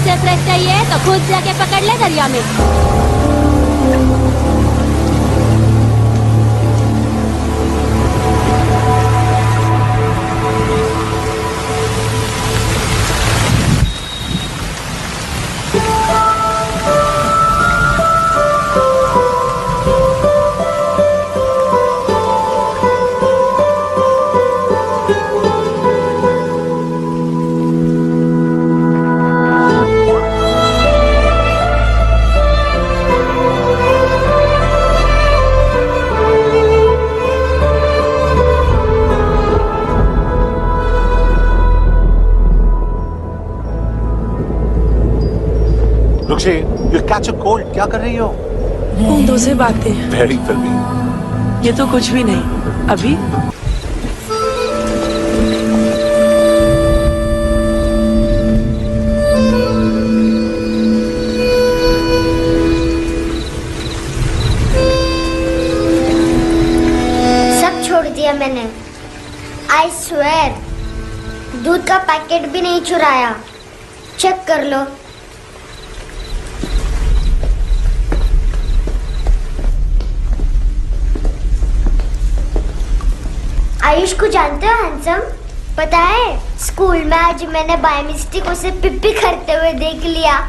से फ्रेश चाहिए तो खुद जाके पकड़ ले दरिया में। रुक्षी, you'll catch a cold. क्या कर रही हो? बूंदों से बातें। Very filmy. ये तो कुछ भी नहीं। अभी सब छोड़ दिया मैंने। I swear, दूध का पैकेट भी नहीं चुराया। चेक कर लो। आयुष को जानते हो हैंडसम? पता है स्कूल में आज मैंने बाय मिस्टेक उसे पिप्पी करते हुए देख लिया।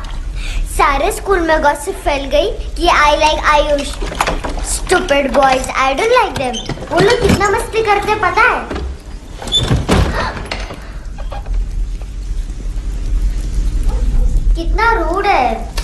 सारे स्कूल में गॉसिप फैल गई कि I like Ayush. Stupid boys, I don't like them. वो लोग कितना मस्ती करते पता है? कितना रूड है।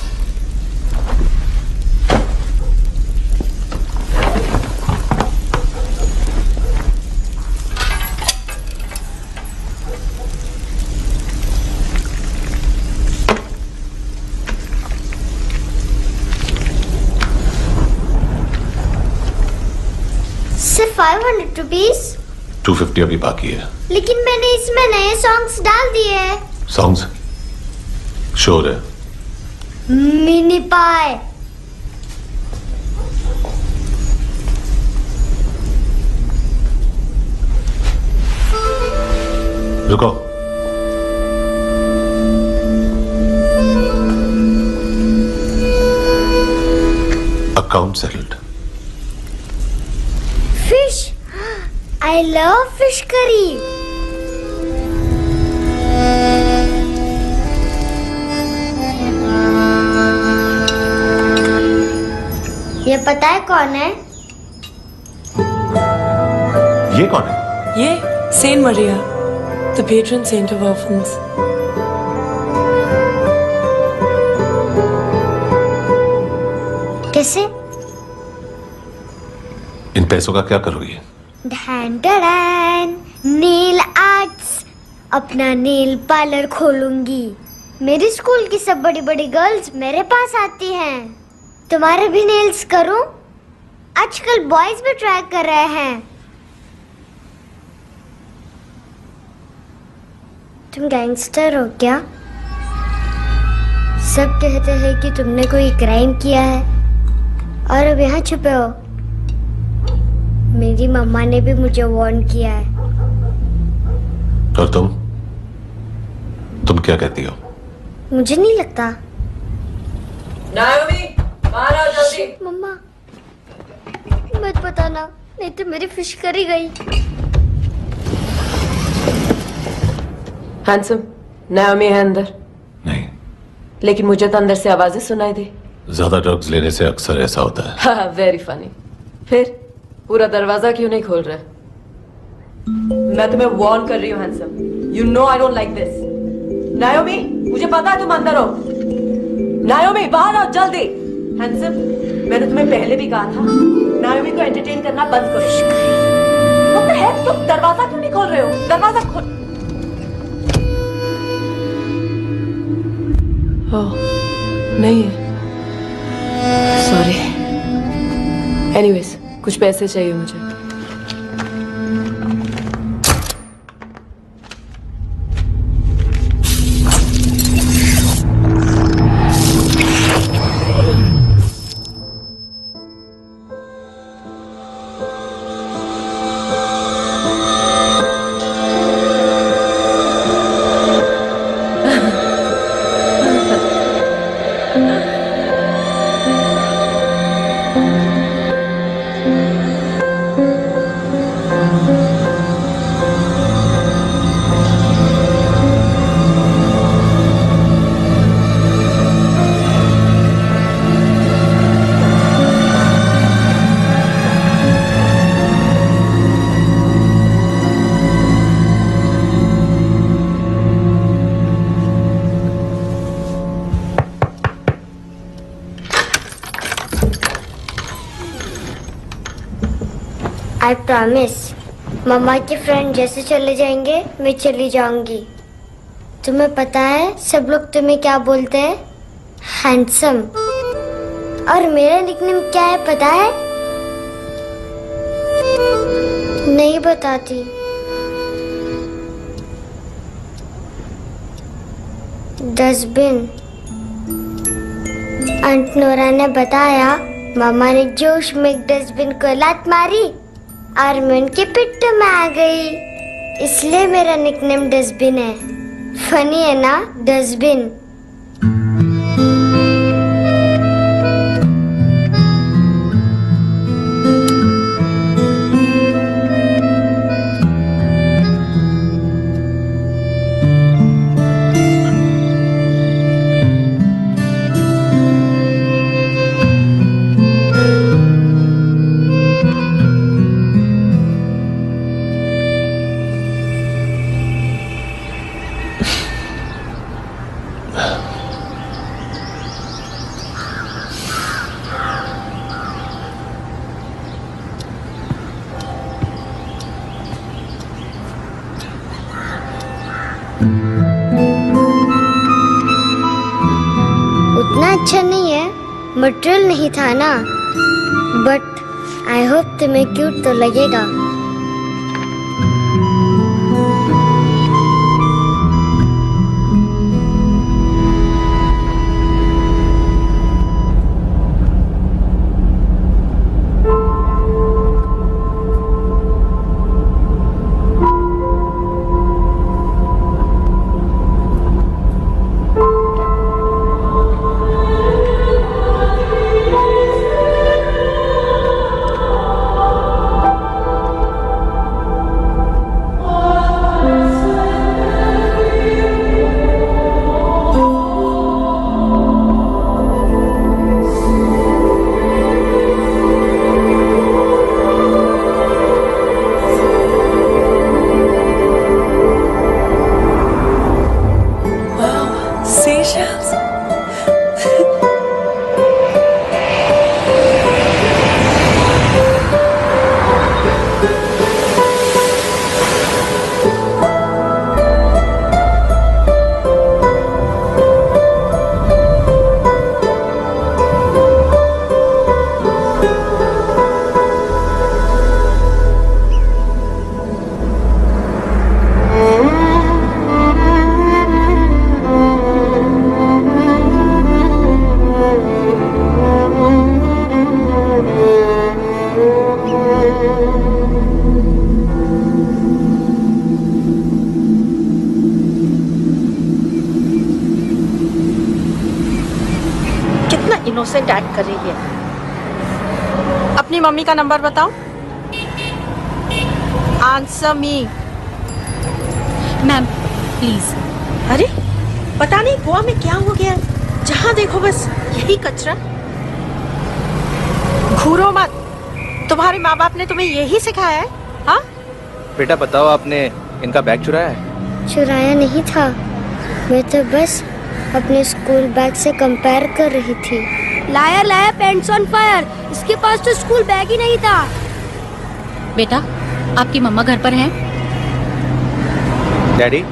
सिर्फ 500 रुपीस। 250 अभी बाकी है। लेकिन मैंने इसमें नए सॉन्ग्स डाल दिए हैं। सॉन्ग्स? श्योर है? मिनी पाए। रुको। Account settled. Fish, I love fish curry. ये पता है कौन है? ये कौन है? ये saint Maria, the patron saint of orphans. कैसे? इन पैसों का क्या करोगी? ढैन ढैन, नेल आर्ट्स। अपना नेल पार्लर खोलूंगी। मेरे स्कूल की सब बड़ी बड़ी गर्ल्स मेरे पास आती हैं। तुम्हारे भी नेल्स करूं? आजकल बॉयज भी ट्राई कर रहे हैं। तुम गैंगस्टर हो क्या? सब कहते हैं कि तुमने कोई क्राइम किया है और अब यहाँ छुपे हो। मेरी मम्मा ने भी मुझे वार्न किया है। और तुम क्या कहती हो? मुझे नहीं लगता। नायोमी, बाहर आओ जल्दी। मम्मा, मत बताना, नहीं तो मेरी फिश करी गई। हैंडसम, नायोमी है अंदर। नहीं। लेकिन मुझे तो अंदर से आवाजें सुनाई दी। ज्यादा ड्रग्स लेने से अक्सर ऐसा होता है। हाँ, वेरी फनी। फिर पूरा दरवाजा क्यों नहीं खोल रहे? मैं तुम्हें वार्न कर रही हूँ handsome. You know I don't like this. नायोमी, मुझे पता है तुम अंदर हो। नायोमी, बाहर आओ जल्दी। हैंडसम, मैंने तुम्हें पहले भी कहा था नायोमी को एंटरटेन करना बंद करो। What the heck? तुम दरवाजा क्यों नहीं खोल रहे हो? दरवाजा खोल। ओह, नहीं है। सॉरी। एनीवेज, कुछ पैसे चाहिए मुझे। I promise. मम्मा के फ्रेंड जैसे चले जाएंगे मैं चली जाऊंगी। तुम्हें पता है सब लोग तुम्हें क्या बोलते हैं? हैंडसम। और मेरा निकनेम क्या है पता है? नहीं बताती। डस्टबिन। आंट नोरा ने बताया मामा ने जोश में एक डस्टबिन को लात मारी और मैं उनके पिट्ठू में आ गई, इसलिए मेरा निकनेम डस्टबिन है। फनी है ना डस्टबिन? उतना अच्छा नहीं है, मटेरियल नहीं था ना, बट आई होप तुम्हें क्यूट तो लगेगा। इनोसेंट एक्ट कर रही है। अपनी मम्मी का नंबर बताओ। Answer me. Ma'am please. अरे पता नहीं गोवा में क्या हो गया, जहाँ देखो बस यही कचरा। घूरो मत, तुम्हारे माँ बाप ने तुम्हें यही सिखाया है? हाँ बेटा बताओ, आपने इनका बैग चुराया है? चुराया नहीं था, मैं तो बस अपने स्कूल बैग से कंपेयर कर रही थी। Liar liar pants on fire, इसके पास तो स्कूल बैग ही नहीं था। बेटा आपकी मम्मा घर पर हैं? डैडी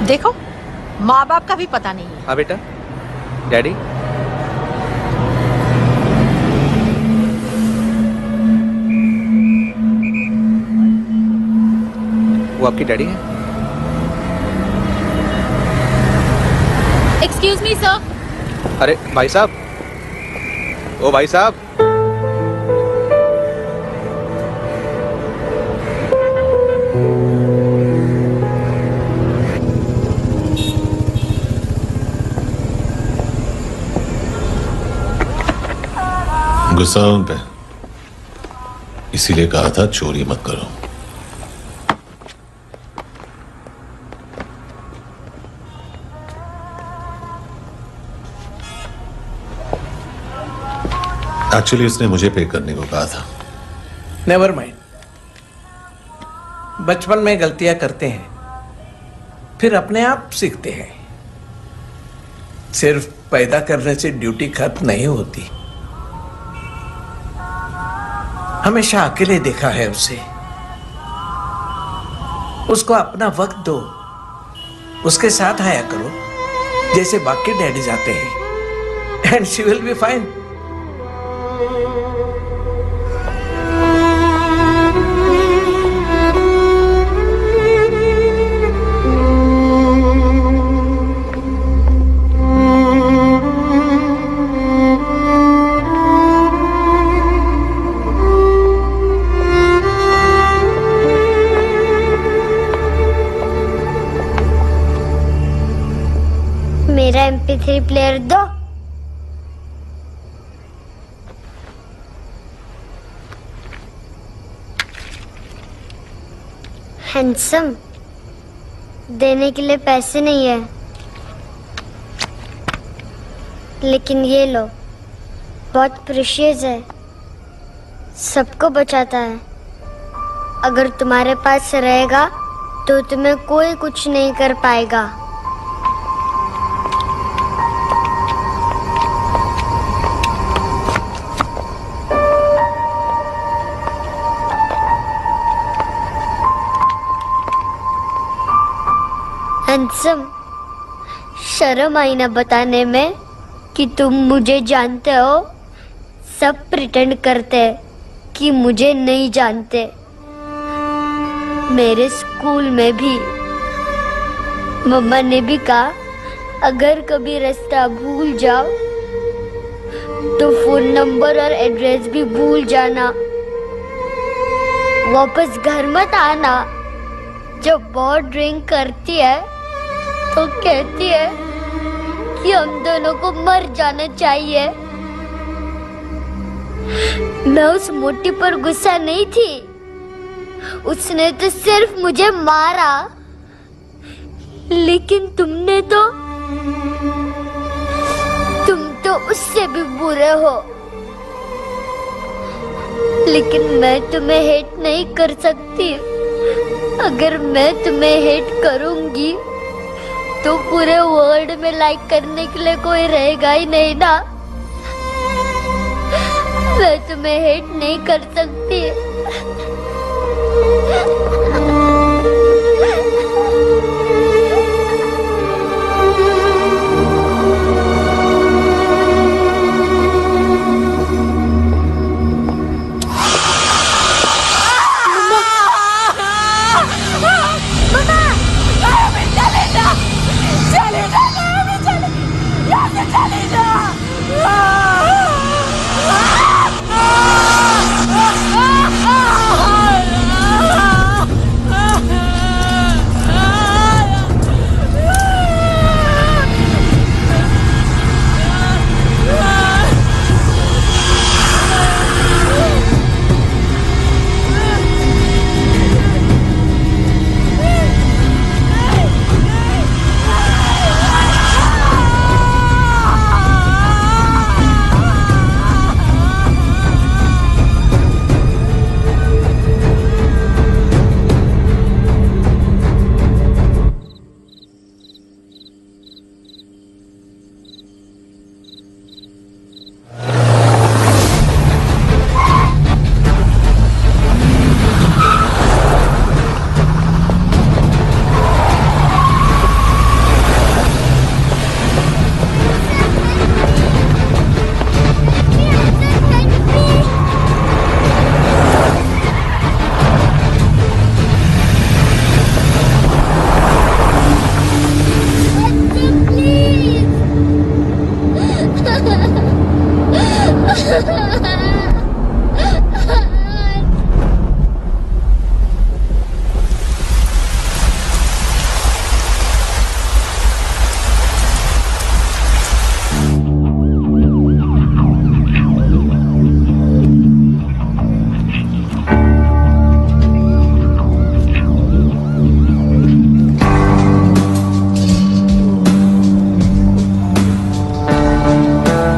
देखो, माँ बाप का भी पता नहीं है। हाँ बेटा। डैडी वो आपकी डैडी है? Excuse me sir. अरे भाई साहब, ओ भाई साहब। गुस्सा हूं उन पे, इसीलिए कहा था चोरी मत करो। एक्चुअली उसने मुझे पे करने को कहा था। नेवर माइंड, बचपन में गलतियां करते हैं, फिर अपने आप सीखते हैं। सिर्फ पैदा करने से ड्यूटी खत्म नहीं होती। हमेशा अकेले देखा है उसे। उसको अपना वक्त दो, उसके साथ आया करो जैसे बाकी डैडी जाते हैं, and she will be fine. मेरा MP3 प्लेयर दो। हैंडसम, देने के लिए पैसे नहीं है, लेकिन ये लो, बहुत प्रीशियस है, सबको बचाता है। अगर तुम्हारे पास रहेगा तो तुम्हें कोई कुछ नहीं कर पाएगा। हैंडसम, शर्म आई ना बताने में कि तुम मुझे जानते हो। सब प्रिटेंड करते हैं कि मुझे नहीं जानते। मेरे स्कूल में भी मम्मा ने भी कहा, अगर कभी रास्ता भूल जाओ तो फोन नंबर और एड्रेस भी भूल जाना। वापस घर मत आना। जब बहुत ड्रिंक करती है तो कहती है कि हम दोनों को मर जाना चाहिए। मैं उस मोटी पर गुस्सा नहीं थी, उसने तो सिर्फ मुझे मारा, लेकिन तुम तो उससे भी बुरे हो। लेकिन मैं तुम्हें हेट नहीं कर सकती। अगर मैं तुम्हें हेट करूंगी तो पूरे वर्ल्ड में लाइक करने के लिए कोई रहेगा ही नहीं ना। मैं तुम्हें हेट नहीं कर सकती।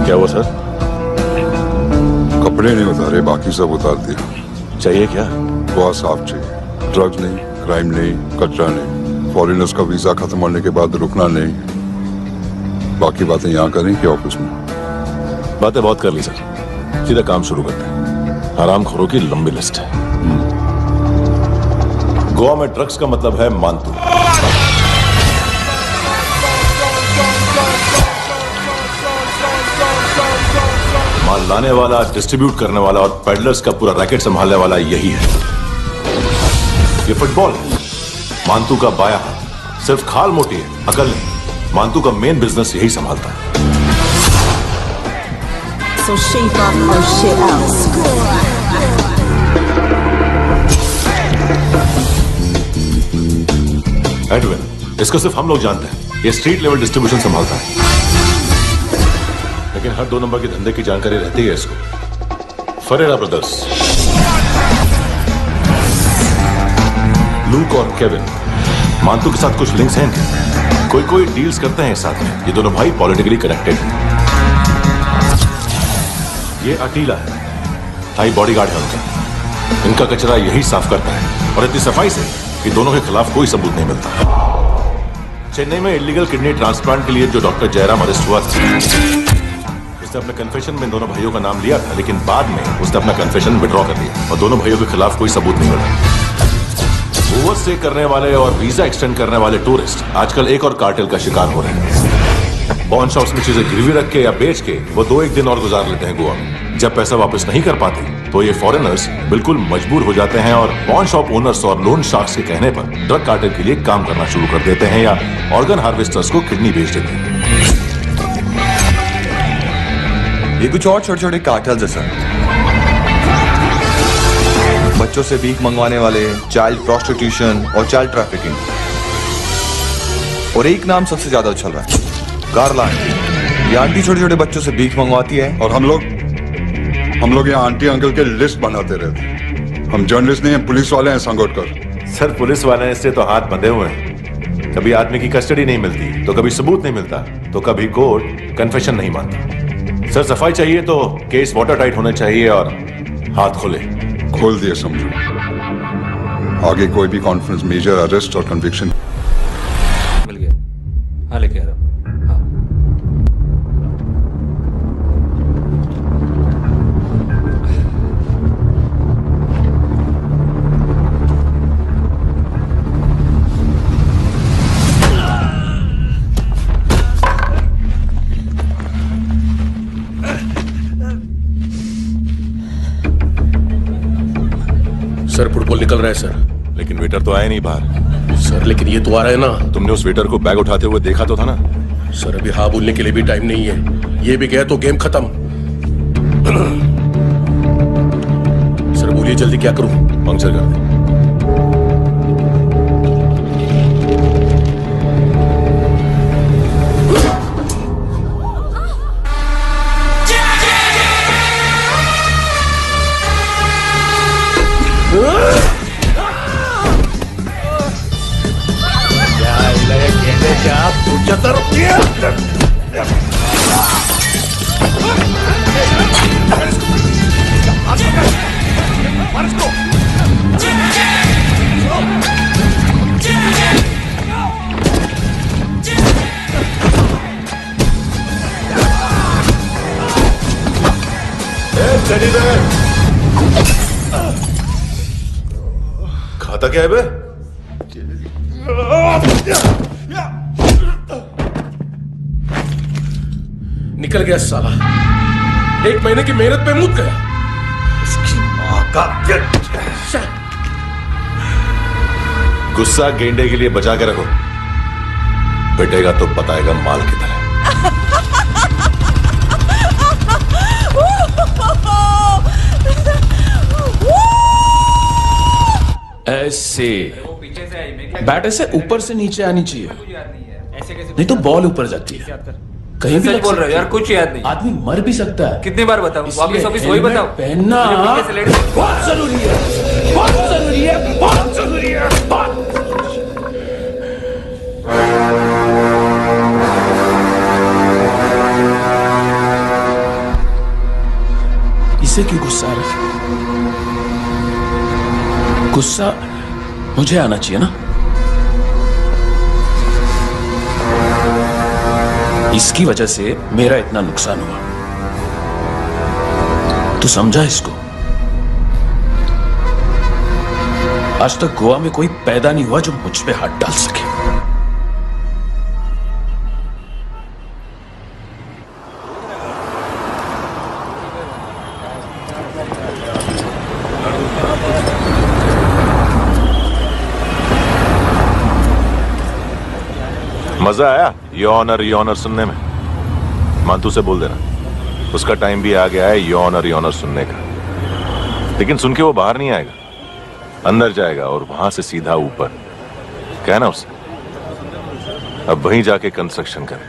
क्या हुआ सर? कपड़े नहीं उतारे, बाकी सब उतार दिया। चाहिए क्या? बहुत साफ चाहिए। ड्रग्स नहीं, क्राइम नहीं, कचरा नहीं। फॉरेनर्स का वीजा खत्म होने के बाद रुकना नहीं। बाकी बातें यहाँ करें कि ऑफिस में? बातें बहुत कर ली सर, सीधा काम शुरू करते हैं। हरामखोरों की लंबी लिस्ट है। गोवा में ड्रग्स का मतलब है मानतू। माल लाने वाला, डिस्ट्रीब्यूट करने वाला और पेडलर्स का पूरा रैकेट संभालने वाला यही है। ये फुटबॉल है, मानतू का बाया हाथ। सिर्फ खाल मोटी है, अकल नहीं। मानतू का मेन बिजनेस यही संभालता है। So shape up or shit out. Edwin, इसको सिर्फ हम लोग जानते हैं। ये स्ट्रीट लेवल डिस्ट्रीब्यूशन संभालता है, लेकिन हर 2 नंबर के धंधे की जानकारी रहती है इसको। फरेरा ब्रदर्स, लूक और केविन, मानतू के साथ कुछ लिंक्स हैं। कोई डील्स करते हैं साथ में। ये दोनों भाई पॉलिटिकली कनेक्टेड हैं। ये अटीला है, थाई बॉडीगार्ड है उनका। इनका कचरा यही साफ करता है, और इतनी सफाई से कि दोनों के खिलाफ कोई सबूत नहीं मिलता। चेन्नई में इलीगल किडनी ट्रांसप्लांट के लिए जो डॉक्टर जयराम अरेस्ट हुआ था, उसने अपने कन्फेशन में दोनों भाइयों का नाम लिया था, लेकिन बाद में उसने अपना कन्फेशन विड्रॉ कर दिया और दोनों भाइयों के खिलाफ कोई सबूत नहीं मिला। ओवर स्टे करने वाले और वीजा एक्सटेंड करने वाले टूरिस्ट आजकल एक और कार्टेल का शिकार हो रहे हैं। बॉन्ड शॉप्स में चीजें गिरवी रख के या बेच के वो 2-1 दिन और गुजार लेते हैं गोवा में। जब पैसा वापस नहीं कर पाते तो ये फॉरेनर्स बिल्कुल मजबूर हो जाते हैं और बॉन्ड शॉप ओनर्स और लोन शार्क्स के कहने पर ड्रग कार्टेल के लिए काम करना शुरू कर देते हैं या ऑर्गन हार्वेस्टर्स को किडनी बेच देते हैं। ये कुछ और छोटे छोटे कार्टेल्स है सर। बच्चों से भीख मंगवाने वाले, चाइल्ड प्रोस्टिट्यूशन और चाइल्ड ट्रैफिकिंग। और एक नाम सबसे ज्यादा उछल रहा है, कार्ला आंटी। ये आंटी छोटे छोटे बच्चों से भीख मंगवाती है और हम लोग यहाँ आंटी अंकल के लिस्ट बनाते रहते हैं। हम जर्नलिस्ट नहीं हैं, पुलिस वाले हैं संगोटकर। सर, पुलिस वाले से तो हाथ बंधे हुए हैं। कभी आदमी की कस्टडी नहीं मिलती तो कभी सबूत नहीं मिलता तो कभी कोर्ट कन्फेशन नहीं मानता। सर, सफाई चाहिए तो केस वाटर टाइट होने चाहिए और हाथ खोले। खोल दिए समझो। आगे कोई भी कॉन्फ्रेंस, मेजर अरेस्ट और कन्विक्शन मिल गया। हाँ, लेके आ रहा हूँ। सर, फुटबॉल निकल रहा है सर। लेकिन वेटर तो आया नहीं बाहर। सर, लेकिन ये तो आ रहा है ना। तुमने उस वेटर को बैग उठाते हुए देखा तो था ना। सर, अभी हाँ बोलने के लिए भी टाइम नहीं है। ये भी गया तो गेम खत्म। सर बोलिए जल्दी, क्या करूं? पंक्चर कर दे। खाता क्या है बे? निकल गया साला। 1 महीने की मेहनत पे मुक गया। इसकी मां का गुस्सा गेंडे के लिए बचा के रखो, पिटेगा तो बताएगा माल की तरह। ऐसे बैट ऐसे ऊपर से नीचे आनी चाहिए, नहीं तो बॉल ऊपर जाती है। कहीं भी बोल रहे हो यार, कुछ याद नहीं। आदमी मर भी सकता है। कितनी बार बताऊं? वापिस वही बताओ। पहनना बहुत जरूरी है, बहुत जरूरी है, बहुत जरूरी है। इसे क्यों गुस्सा आ रहा है? गुस्सा मुझे आना चाहिए ना। इसकी वजह से मेरा इतना नुकसान हुआ। तू समझा इसको? आज तक गोवा में कोई पैदा नहीं हुआ जो मुझ पे हाथ डाल सके। मजा आया योर ऑनर सुनने में? मानतू से बोल देना उसका टाइम भी आ गया है योर ऑनर सुनने का। लेकिन सुन के वो बाहर नहीं आएगा, अंदर जाएगा और वहां से सीधा ऊपर। कहना उसे अब वहीं जाके कंस्ट्रक्शन करे।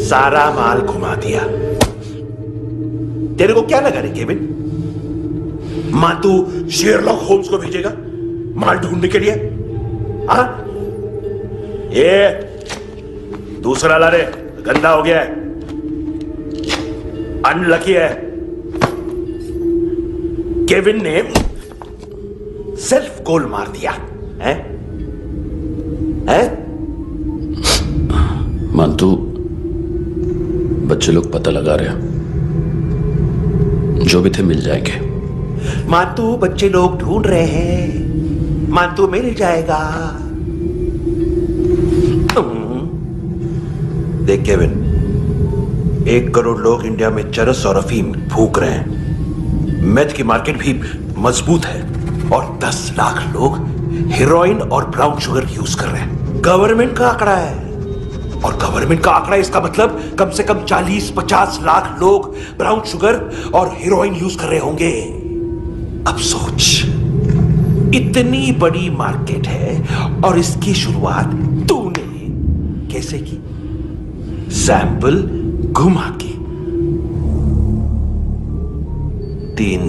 सारा माल घुमा दिया। तेरे को क्या लगा रे केविन? मां तू शेरलॉक होम्स को भेजेगा माल ढूंढने के लिए? हाँ, ये दूसरा ला रे, गंदा हो गया है, अनलकी है। केविन ने सेल्फ गोल मार दिया है? मानतू, बच्चे लोग पता लगा रहे हैं, जो भी थे मिल जाएंगे। मानतू, बच्चे लोग ढूंढ रहे हैं, मानतू मिल जाएगा। देख केविन, 1 करोड़ लोग इंडिया में चरस और अफीम फूक रहे हैं। मेथ की मार्केट भी मजबूत है और 10 लाख लोग हेरोइन और ब्राउन शुगर यूज कर रहे हैं। गवर्नमेंट का आंकड़ा है, और गवर्नमेंट का आंकड़ा इसका मतलब कम से कम 40-50 लाख लोग ब्राउन शुगर और हेरोइन यूज कर रहे होंगे। अब सोच, इतनी बड़ी मार्केट है और इसकी शुरुआत तूने कैसे की? सैंपल घुमा के। 3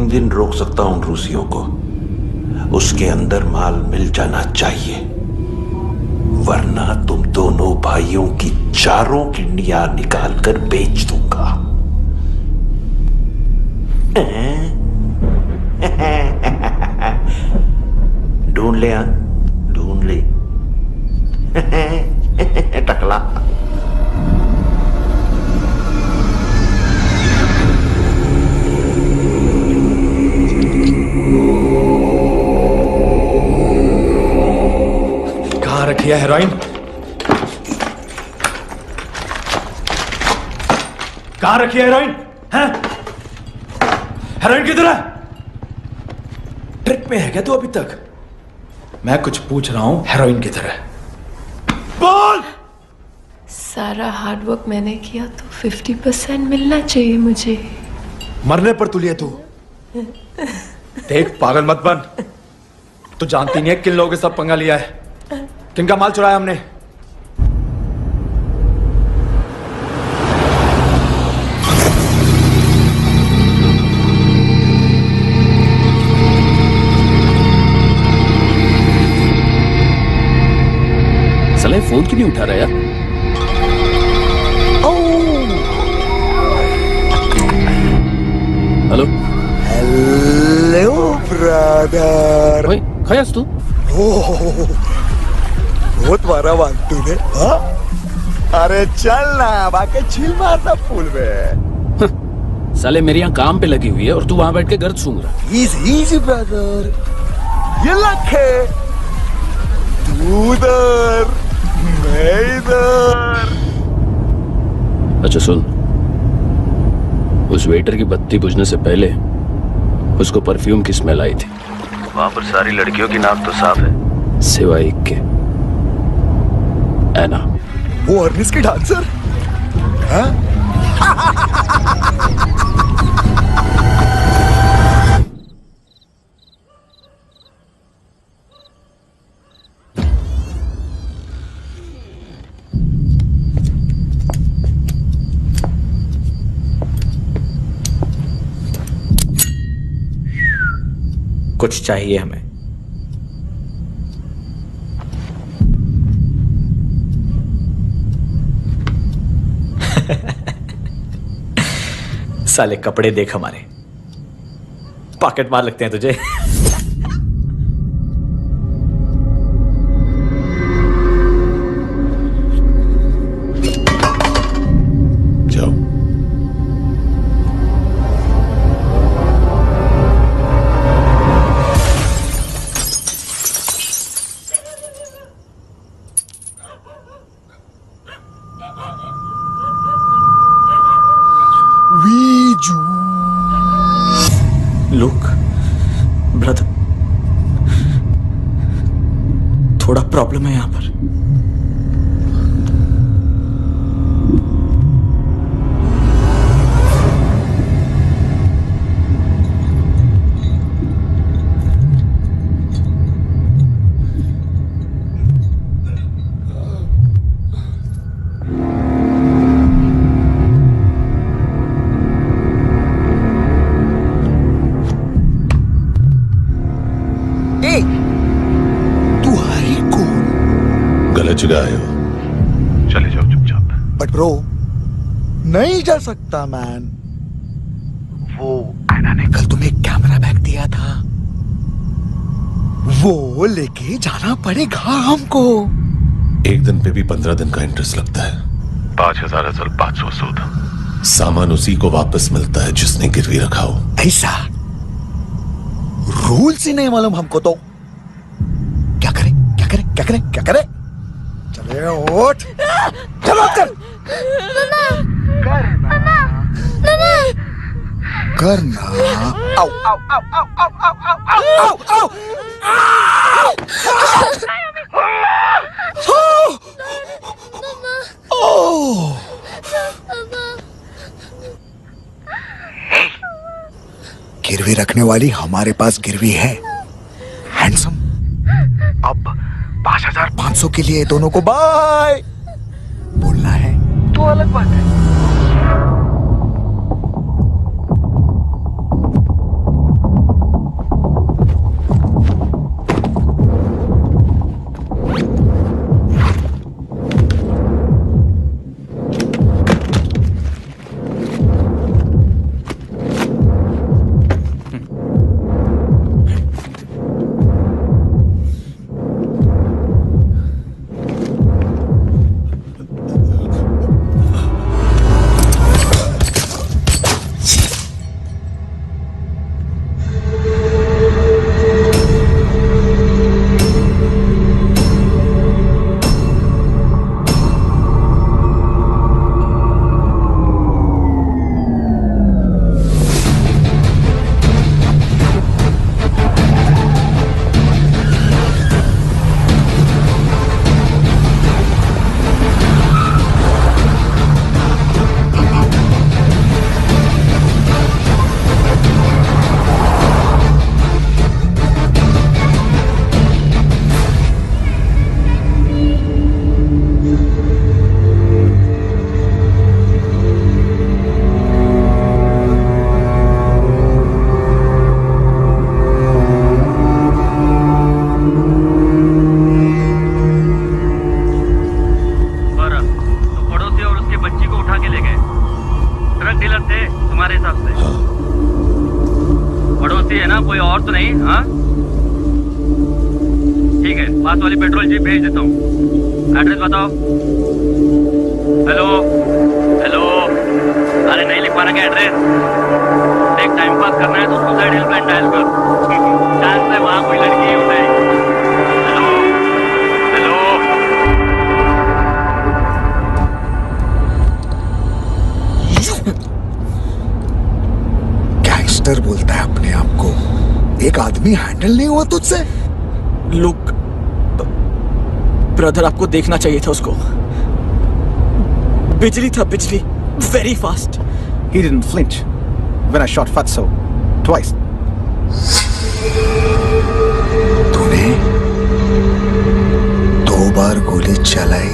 दिन रोक सकता हूं रूसियों को, उसके अंदर माल मिल जाना चाहिए, वरना तुम दोनों भाइयों की 4 किडनियां निकाल कर बेच दूंगा। ढूंढ ले, ढूंढ ले टकला। कहां रखी है हेरोइन? कहां रखी है हेरोइन? हैं? हेरोइन किधर है? ट्रिप में है क्या तू अभी तक? मैं कुछ पूछ रहा हूं, हेरोइन किधर है? बोल! सारा हार्डवर्क मैंने किया तो 50% मिलना चाहिए मुझे। मरने पर तुलिए तू। देख, पागल मत बन। तू जानती नहीं है किन लोगों के साथ पंगा लिया है, किनका माल चुराया हमने। साले फोन क्यों नहीं उठा रहा यार? Hello hello brother. ओए, खयास तू? बहुत मारा मानतू ने। हाँ? अरे चल ना, बाकी छील मारना पुल में। साले मेरी यहाँ काम पे लगी हुई है और तू वहां बैठ के गर्द सूंघ रहा। इजी ब्रदर, ये लखे तू उधर, मैं इधर। अच्छा सुन, उस वेटर की बत्ती बुझने से पहले उसको परफ्यूम की स्मेल आई थी। वहां पर सारी लड़कियों की नाक तो साफ है, सिवाय एक के, ऐना। वो अर्निस की डांसर? हाँ? कुछ चाहिए हमें। साले कपड़े देख हमारे, पॉकेट मार लगते हैं तुझे। लुक ब्रदर, थोड़ा प्रॉब्लम है यहां पर। तू है कौन? गलत जगह आए हो, चले जाओ चुपचाप। बट ब्रो, नहीं जा सकता मैन। वो एना ने कल तुम्हें एक कैमरा बैग दिया था, वो लेके जाना पड़ेगा हमको। एक दिन पे भी 15 दिन का इंटरेस्ट लगता है। 5,000 असल 500 सूद। सामान उसी को वापस मिलता है जिसने गिरवी रखा हो। ऐसा रूल्स ही नहीं मालूम हमको तो। क्या करें क्या करें क्या करें क्या करें? चले उठ, चलो कर करना। आओ आओ आओ आओ आओ आओ आओ आओ आओ। गिरवी रखने वाली हमारे पास गिरवी है हैंडसम। अब 5,500 के लिए दोनों को बाय बोलना है तो अलग बात है। पास वाली पेट्रोल जीप भेज देता हूँ। एड्रेस बताओ। हेलो हेलो, अरे नहीं लिख पाना क्या एड्रेस? देख टाइम पास करना है तो सुसाइड हेल्पलाइन डायल कर। चांस है वहाँ कोई लड़की हो जाए। हेलो हेलो, गैंगस्टर बोलता है अपने आप को। एक आदमी हैंडल नहीं हुआ तुझसे? लुक ब्रदर, आपको देखना चाहिए था उसको। बिजली था, बिजली, very fast. He didn't flinch when I shot Fatso twice. तूने 2 बार गोली चलाई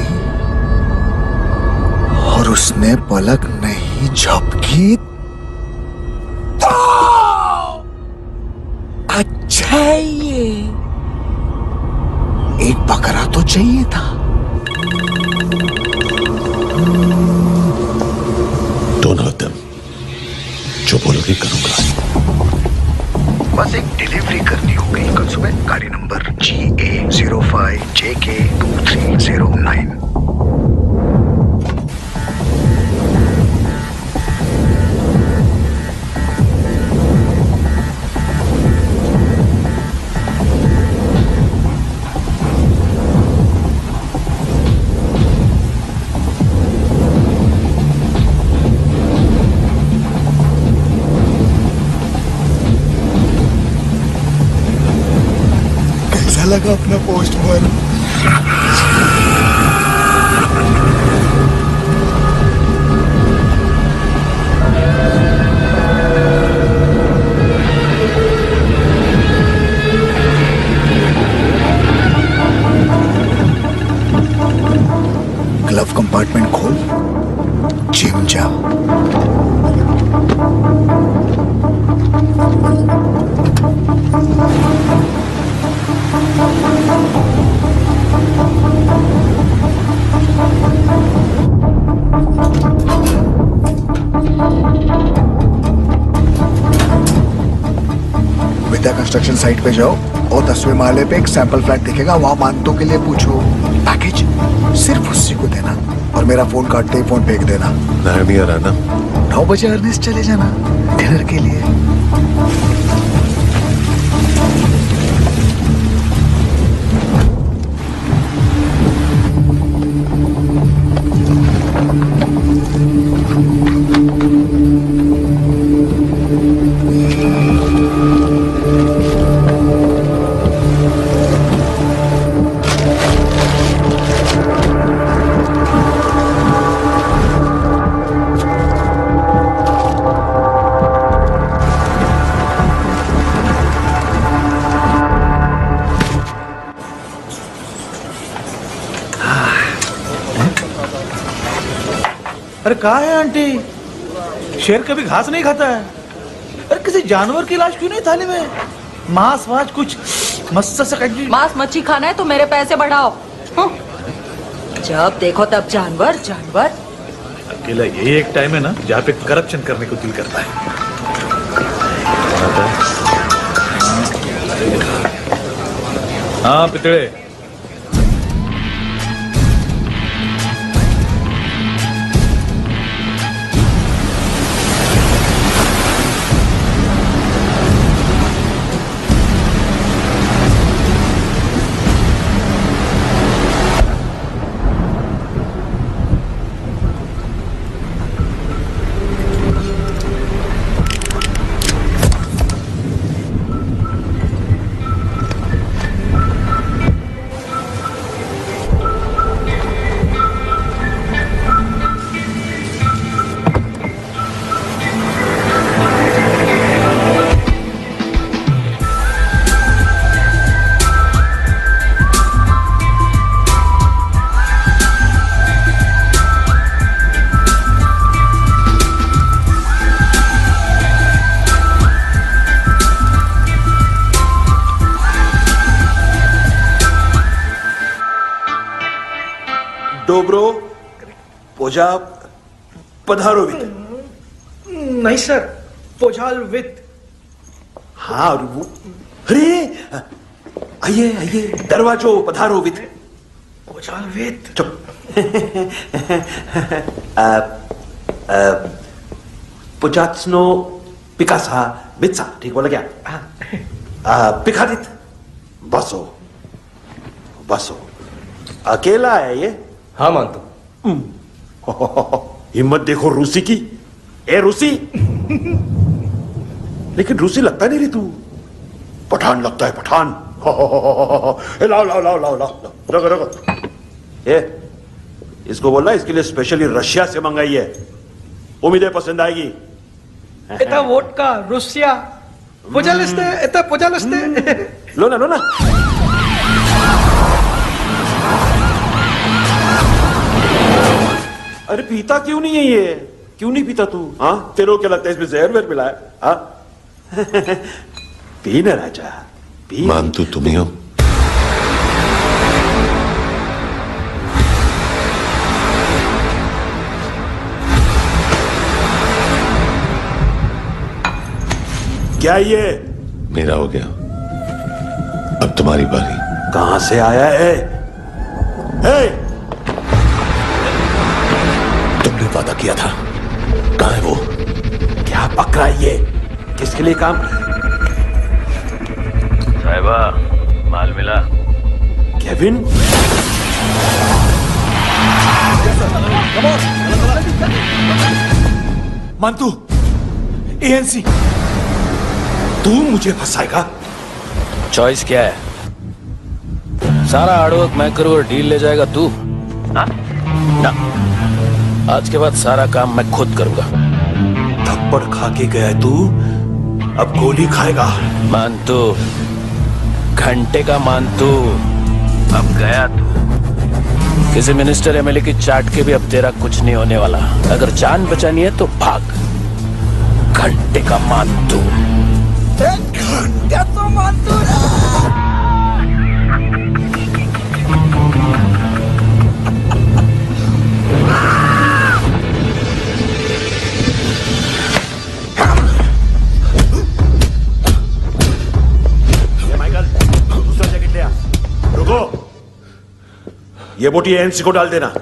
और उसने पलक नहीं झपकी तो अच्छा है ये। एक बकरा तो चाहिए था। Don't hurt them. जो बोलोगे करूंगा। बस एक डिलीवरी करनी होगी कल सुबह। गाड़ी नंबर GA05JK 2309। लगा अपना पोस्टमैन। ग्लव कंपार्टमेंट खोल, जिम जा। विद्या कंस्ट्रक्शन साइट पे जाओ और 10वें माले पे एक सैंपल फ्लैट दिखेगा, वहां मानतों के लिए पूछो। पैकेज सिर्फ उसी को देना और मेरा फोन काटते ही फोन फेंक देना। नहीं आ रहा ना? 9 बजे अर्नेस्ट चले जाना डिनर के लिए। अरे कहाँ है आंटी? शेर कभी घास नहीं खाता है। अरे किसी जानवर की लाश क्यों नहीं थाली में? मांस वाज कुछ मस्त से मांस मच्छी खाना है तो मेरे पैसे बढ़ाओ। जब देखो तब जानवर जानवर। अकेला यही एक टाइम है ना जहाँ पे करप्शन करने को दिल करता है। हाँ पितड़े, डोब्रो पोजा पधारोवित। नहीं सर, पोझाल विथ। हाँ और वो, अरे आइए आइए, दरवाजो पधारोवित। पोझाल विथ। चुप। पुजात्सनो पिकासा बित्सा, ठीक बोला क्या? पिकादित, बसो बसो। अकेला है ये? हाँ मानतो। हिम्मत देखो रूसी की। ए रूसी, लेकिन रूसी लगता नहीं रे तू, पठान लगता है पठान। लाओ लाओ लाओ लाओ लाओ, रखो रखो। ये इसको बोलना, इसके लिए स्पेशली रशिया से मंगाई है, उम्मीद है पसंद आएगी। इतना वोडका रुसिया पोझालिस्ते, इतना पोझालिस्ते। लो ना लो ना। अरे पीता क्यों नहीं है ये? क्यों नहीं पीता तू? हाँ तेरे को क्या लगता है इसमें जहर वहर मिला है? हाँ पी ना राजा, पी। मानतू तुम ही हो। क्या ये? मेरा हो गया, अब तुम्हारी बारी। कहां से आया है? तुमने वादा किया था, कहां है वो? क्या पक रहा है ये? किसके लिए काम? साहिबा, माल मिला? केविन? मानतू, एएनसी। तू मुझे फंसाएगा? चॉइस क्या है? सारा हार्डवर्क मैं करूँ और डील ले जाएगा तू? हाँ? ना, आज के बाद सारा काम मैं खुद करूंगा। थप्पड़ खा के गया है तू, अब गोली खाएगा। मान तू, घंटे का मान तू, अब गया तू। किसी मिनिस्टर एमएलए की चाट के भी अब तेरा कुछ नहीं होने वाला। अगर जान बचानी है तो भाग। घंटे का मान तू। घंटे तो मान तू। माइकल, दूसरा जैकेट ले आ। रुको, ये बोटी एएनसी को डाल देना।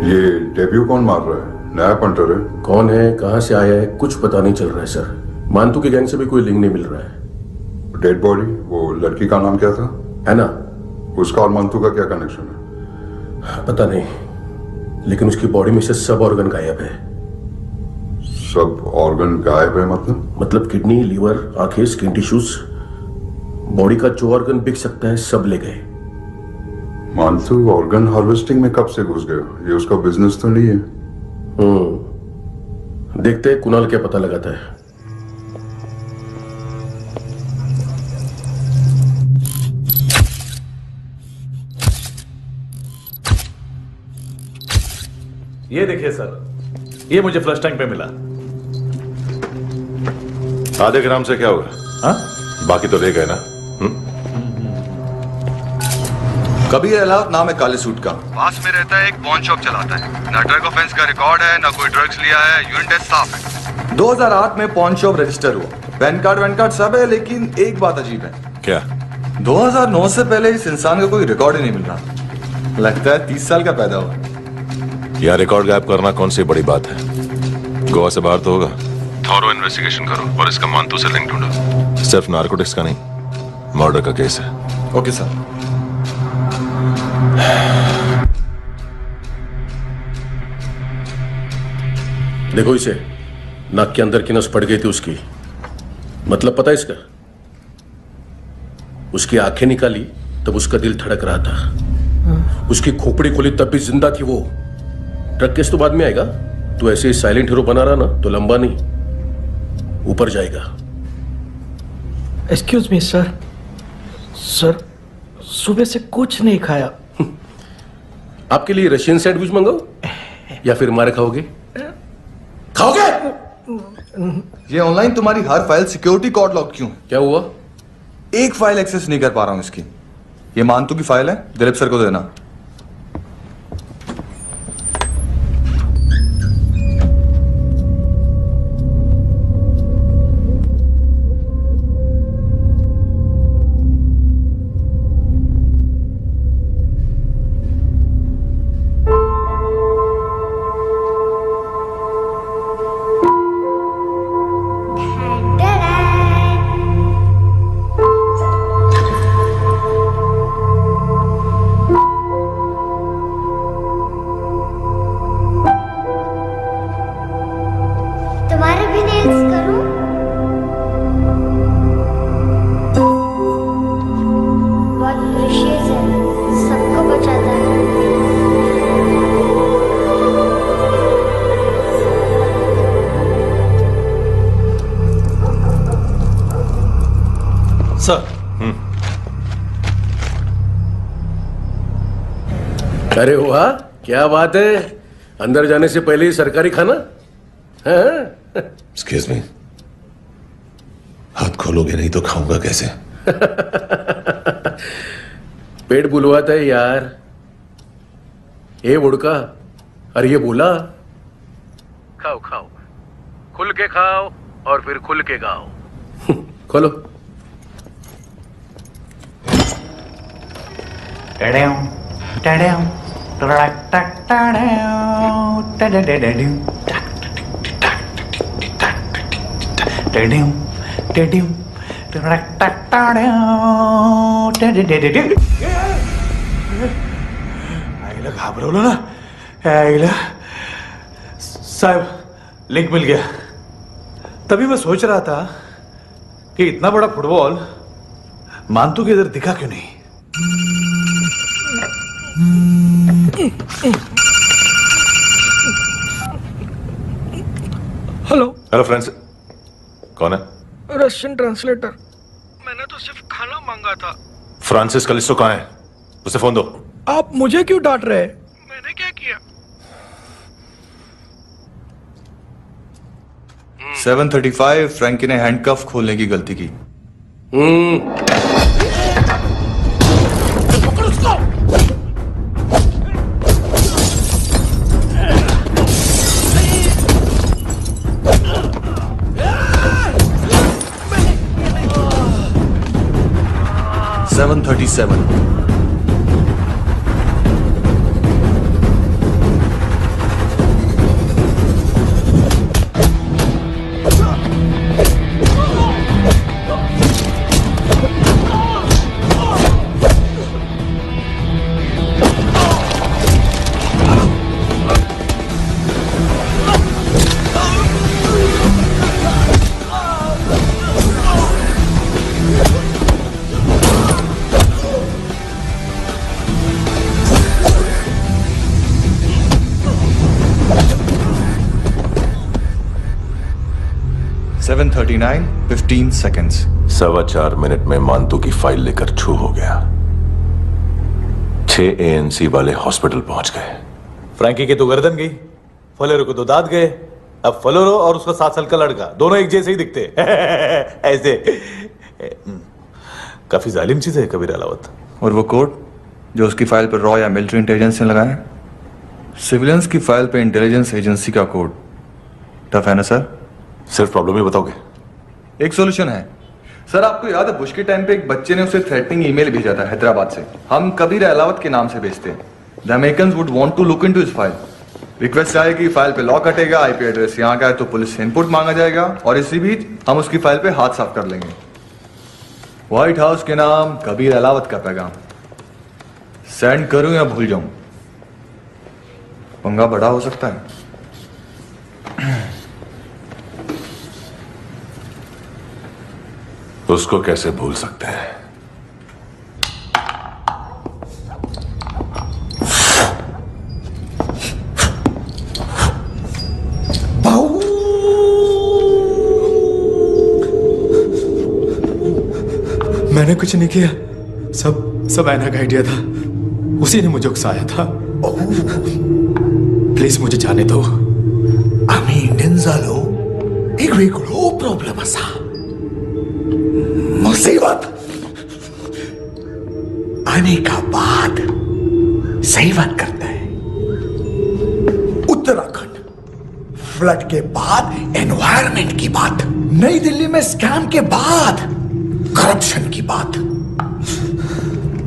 ये डेब्यू कौन मार रहा है? नया पंटर है। कौन है, कहां से आया है, कुछ पता नहीं चल रहा है सर। मानतू के गैंग से भी कोई लिंक नहीं मिल रहा है। डेड बॉडी, वो लड़की का नाम क्या था? है ना? उसका और मानतू का क्या कनेक्शन है? पता नहीं, लेकिन उसकी बॉडी में से सब ऑर्गन गायब है। सब ऑर्गन गायब है मतलब किडनी, लीवर, आंखें, स्किन टिश्यूज, बॉडी का जो ऑर्गन बिक सकता है सब ले गए। मानतू ऑर्गन हार्वेस्टिंग में कब से घुस गया? ये उसका बिजनेस तो नहीं है? देखते हैं कुणाल क्या पता लगाता है। ये देखिए सर, ये मुझे फ्लश टैंक पे मिला। आधे ग्राम से क्या होगा? हाँ? बाकी तो ले गए ना? कबीर अलाउत नाम है काले सूट का, पास में रहता है, एक पॉन शॉप चलाता है। ना ड्रग ऑफेंस का रिकॉर्ड है, ना कोई ड्रग्स लिया है, यूरिन टेस्ट साफ है। 2008 में पॉन शॉप रजिस्टर हुआ, पैन कार्ड सब है, लेकिन एक बात अजीब है। क्या? 2009 से पहले इस इंसान का कोई रिकॉर्ड ही नहीं मिल रहा। लगता है 30 साल का पैदा हुआ। यह रिकॉर्ड गायब करना कौन सी बड़ी बात है? गोवा से बाहर तो होगा। थॉरो इन्वेस्टिगेशन करो और इसका मानतू से लिंक ढूंढो। सिर्फ नार्कोटिक्स का नहीं, मर्डर का केस है। Okay sir. देखो इसे, नाक के अंदर की नस पड़ गई थी उसकी। मतलब पता है इसका? उसकी आंखें निकाली तब उसका दिल धड़क रहा था। उसकी खोपड़ी खोली तब भी जिंदा थी वो। ड्रग केस तो बाद में आएगा। तो ऐसे ही साइलेंट हीरो बना रहा ना तो लंबा नहीं, ऊपर जाएगा। एक्सक्यूज मी सर, सुबह से कुछ नहीं खाया। आपके लिए रशियन सैंडविच मंगाओ या फिर मारे खाओगे? खाओगे? ये ऑनलाइन तुम्हारी हर फाइल सिक्योरिटी कोड लॉक क्यों? क्या हुआ? एक फाइल एक्सेस नहीं कर पा रहा हूं इसकी। ये मानतू की फाइल है, दिलीप सर को देना। तुम्हारे भी नेल्स करूं? बहुत प्रेशियस है, सबको बचाता है। सर। अरे वाह, क्या बात है। अंदर जाने से पहले ही सरकारी खाना। एक्सक्यूज मी, हाथ खोलोगे नहीं तो खाऊंगा कैसे? पेट बुलवाता है यार। ये बुड़का, अरे ये बोला। खाओ खाओ, खुल के खाओ और फिर खुल के गाओ। खोलो। घाबरवलं ना आईला। साहब, लिंक मिल गया। तभी मैं सोच रहा था कि इतना बड़ा फुटबॉल मानतू के इधर दिखा क्यों नहीं। हेलो फ्रेंड्स, कौन है? Russian translator. मैंने तो सिर्फ खाना मांगा था। फ्रांसिस कलिस्टो कहाँ है? उसे फोन दो। आप मुझे क्यों डांट रहे हैं? मैंने क्या किया? 735 फ्रैंकी ने हैंडकफ खोलने की गलती की। 7:39 15 seconds. 4.25 मिनट में मानतू की फाइल लेकर छू हो गया। 6 ANC वाले हॉस्पिटल पहुंच गए। फ्रैंकी की तो गर्दन गई, फलेरो को तो दांत गए। अब फलेरो और उसका 7 साल का लड़का दोनों एक जैसे ही दिखते ऐसे। काफी जालिम चीज है कबीर अलावत। और वो कोड जो उसकी फाइल पर रॉ या मिलिट्री इंटेलिजेंस ने लगाया, सिविलियंस की फाइल पे इंटेलिजेंस एजेंसी का कोड। टफ है ना सर? सिर्फ प्रॉब्लम ही बताओगे? एक सॉल्यूशन है सर। आपको याद है बुश के टाइम पे एक बच्चे ने उसे थ्रेटनिंग ईमेल भेजा था हैदराबाद से। हम कबीर अलावत के नाम से भेजते हैं। The Americans would want to look into his file. Request आएगी, फाइल पे लॉक हटेगा, आईपी एड्रेस यहाँ का है तो पुलिस से इनपुट मांगा जाएगा और इसी बीच हम उसकी फाइल पे हाथ साफ कर लेंगे। व्हाइट हाउस के नाम कबीर अलावत का पैगाम। सेंड करूं या भूल जाऊं? पंगा बड़ा हो सकता है। उसको कैसे भूल सकते हैं? मैंने कुछ नहीं किया, सब ऐना का आइडिया था। उसी ने मुझे उकसाया था। प्लीज मुझे जाने दो। आम्ही इंडियन झालो एक वेगळो प्रॉब्लेम असा। मुसीबत आने का बाद सही बात करता है। उत्तराखंड फ्लड के बाद एनवायरनमेंट की बात, नई दिल्ली में स्कैम के बाद करप्शन की बात।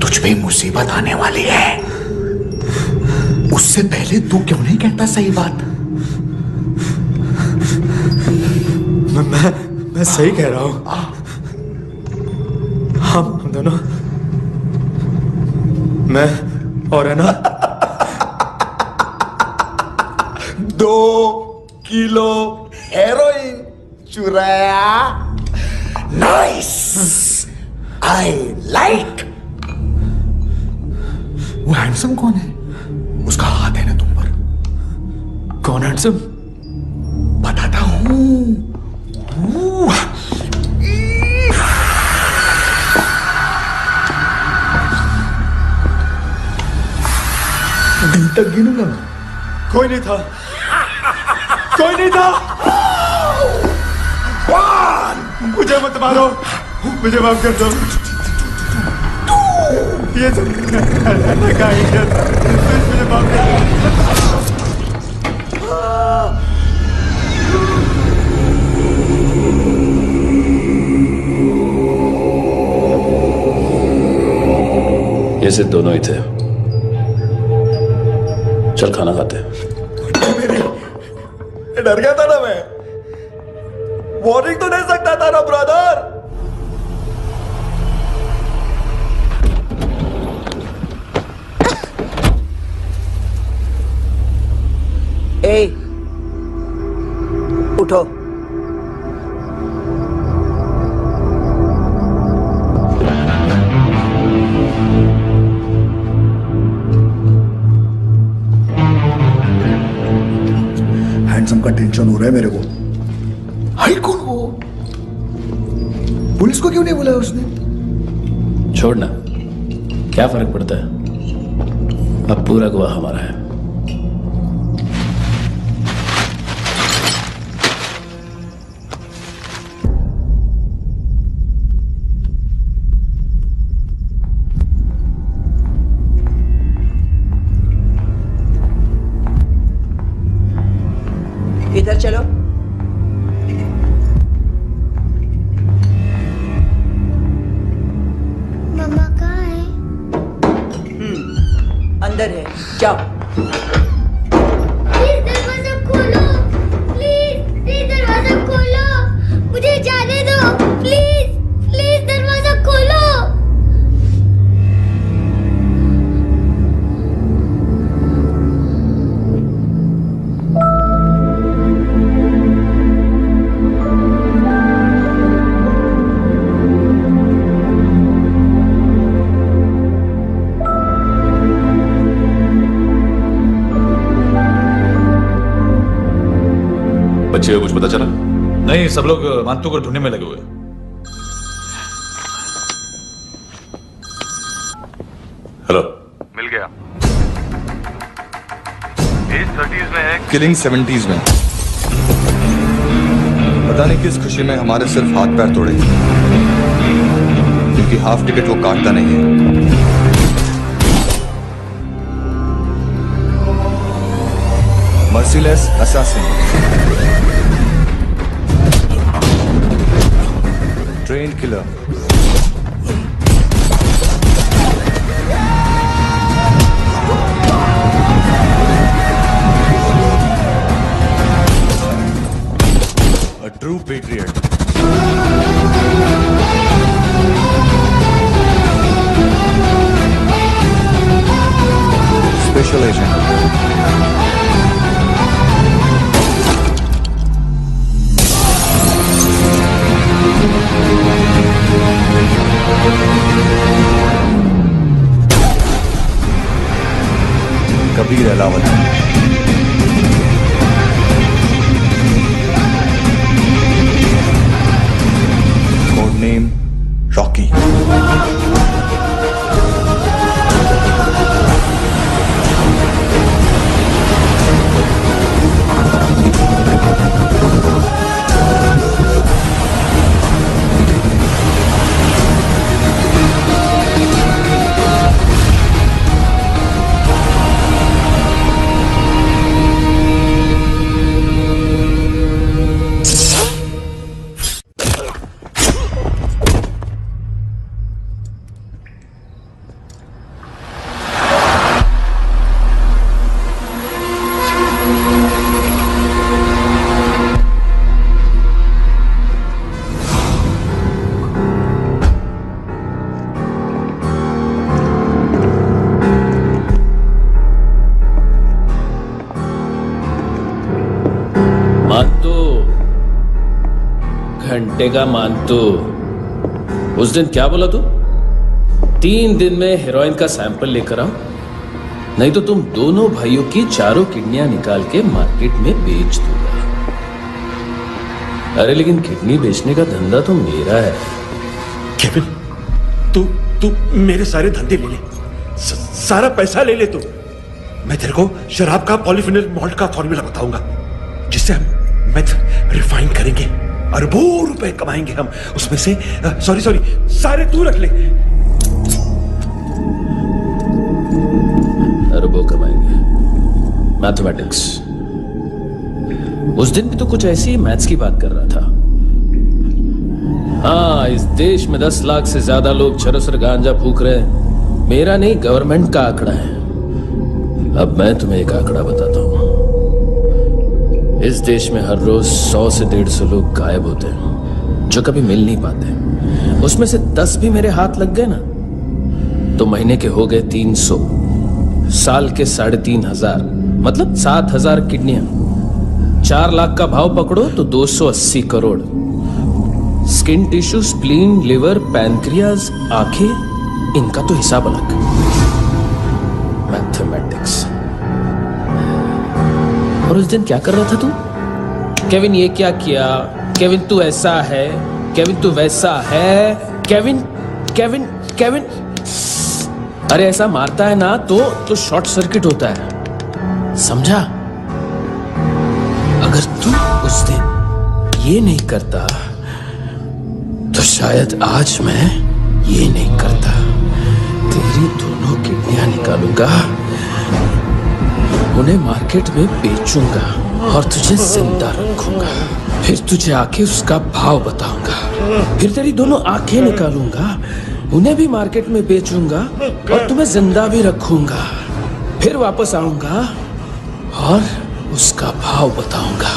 तुझ पे मुसीबत आने वाली है, उससे पहले तू क्यों नहीं कहता सही बात? मैं सही कह रहा हूं। हम दोनों, मैं और है ना 2 किलो हेरोइन चुराया। Nice, I like. वो हैंडसम कौन है? उसका हाथ है ना तुम पर। कौन हैंडसम? बताता हूं। दिन तक गिनूंगा मैं। कोई नहीं था, कोई नहीं था। मुझे मत मारो, मुझे माफ कर दो। ये सब का आइडिया था, मुझे माफ कर दो। ये सिर्फ दोनों ही थे। चल खाना खाते हैं। डर गया था ना मैं। वार्निंग तो दे सकता था ना ब्रदर। ए, उठो। हैंडसम का टेंशन हो रहा है मेरे को। हाई कौन हो? पुलिस को क्यों नहीं बुलाया उसने? छोड़ना, क्या फर्क पड़ता है? अब पूरा गवाह हमारा है। इधर चलो। मम्मा कहाँ है? अंदर है, जाओ। प्लीज दरवाजा खोलो, प्लीज दरवाजा खोलो, मुझे जाने दो, प्लीज दरवाजा खोलो। बच्चे को कुछ पता चला? नहीं, सब लोग मानतू को ढूंढने में लगे हुए। हेलो, मिल गया। एज 30s में है, किलिंग 70s में। पता नहीं किस खुशी में हमारे सिर्फ हाथ पैर तोड़े, क्योंकि हाफ टिकट वो काटता नहीं है। Merciless assassin, train killer, a true patriot. Special agent. Kabir Ahlawat. Code name Rocky. घंटे का मानतू, उस दिन क्या बोला तू? 3 दिन में हेरोइन का सैंपल लेकर आओ, नहीं तो तुम दोनों भाइयों की चारों किडनियां निकाल के मार्केट में बेच दूंगा। अरे लेकिन किडनी बेचने का धंधा तो मेरा है। केविन, तू मेरे सारे धंधे ले ले, सारा पैसा ले ले तू। मैं तेरे को शराब का पॉलीफिनल मॉल्ट का फॉर्मूला बताऊंगा, जिससे हम मेथ रिफाइन करेंगे, अरबों रुपए कमाएंगे हम उसमें से। सॉरी सारे तू रख ले। अरबों कमाएंगे, मैथमेटिक्स। उस दिन भी तो कुछ ऐसी मैथ्स की बात कर रहा था। हाँ, इस देश में 10 लाख से ज्यादा लोग चरस और गांजा फूक रहे हैं। मेरा नहीं, गवर्नमेंट का आंकड़ा है। अब मैं तुम्हें एक आंकड़ा बताता हूं। इस देश में हर रोज 100 से 150 लोग गायब होते हैं, जो कभी मिल नहीं पाते। उसमें से 10 भी मेरे हाथ लग गए ना, तो महीने के हो गए 300, साल के 3500, मतलब 7000 किडनियां। 4 लाख का भाव पकड़ो तो 280 crore. Skin tissue, spleen, liver, pancreas, आंखें, इनका तो हिसाब अलग। मैथमेटिक्स। और उस दिन क्या कर रहा था तू? केविन ये क्या किया, केविन तू ऐसा है, केविन तू वैसा है, केविन केविन केविन। अरे ऐसा मारता है ना तो शॉर्ट सर्किट होता है, समझा? अगर तू उस दिन ये नहीं करता तो शायद आज मैं ये नहीं करता। तेरी दोनों किडनियां निकालूंगा, उन्हें मार्केट में बेचूंगा और तुझे जिंदा रखूंगा। फिर तुझे आके उसका भाव बताऊंगा। फिर तेरी दोनों आंखें निकालूंगा, उन्हें भी मार्केट में बेचूंगा और तुम्हें जिंदा भी रखूंगा। फिर वापस आऊंगा और उसका भाव बताऊंगा।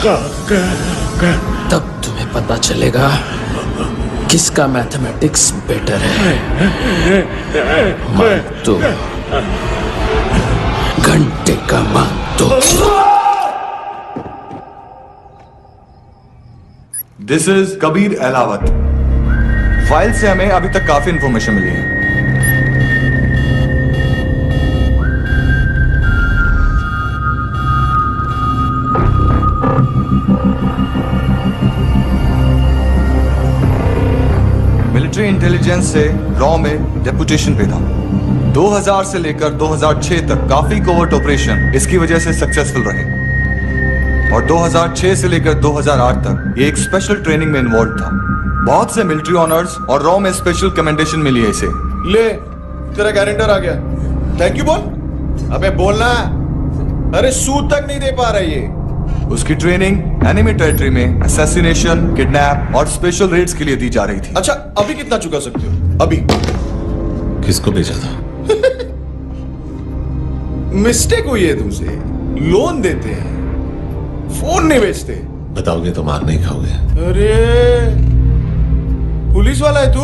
तब तुम्हें पता चलेगा किसका मैथमेटिक्स बेटर है। तो घंटे का मानतो। This is Kabir Ahlawat. File से हमें अभी तक काफी इंफॉर्मेशन मिली है। इंटेलिजेंस से रॉ में डेपुटेशन पे था। 2000 से लेकर 2006 तक काफी कोवर्ट ऑपरेशन इसकी वजह से सक्सेसफुल रहे और 2006 से लेकर 2008 तक ये एक स्पेशल ट्रेनिंग में इन्वॉल्व था। बहुत से मिलिट्री ऑनर्स और रॉ में स्पेशल कमेंडेशन मिली है इसे। ले तेरा गारंटर आ गया, थैंक यू बोल। अबे बोलना, अरे सूद तक नहीं दे पा रहा ये। उसकी ट्रेनिंग एनिमी टेरिटरी में असैसिनेशन, किडनैप और स्पेशल रेड्स के लिए दी जा रही थी। अच्छा अभी कितना चुका सकते हो? अभी किसको भेजा था? मिस्टेक हुई है तुमसे, लोन देते हैं, फोन नहीं बेचते। बताओगे तो मार नहीं खाओगे। अरे पुलिस वाला है तू?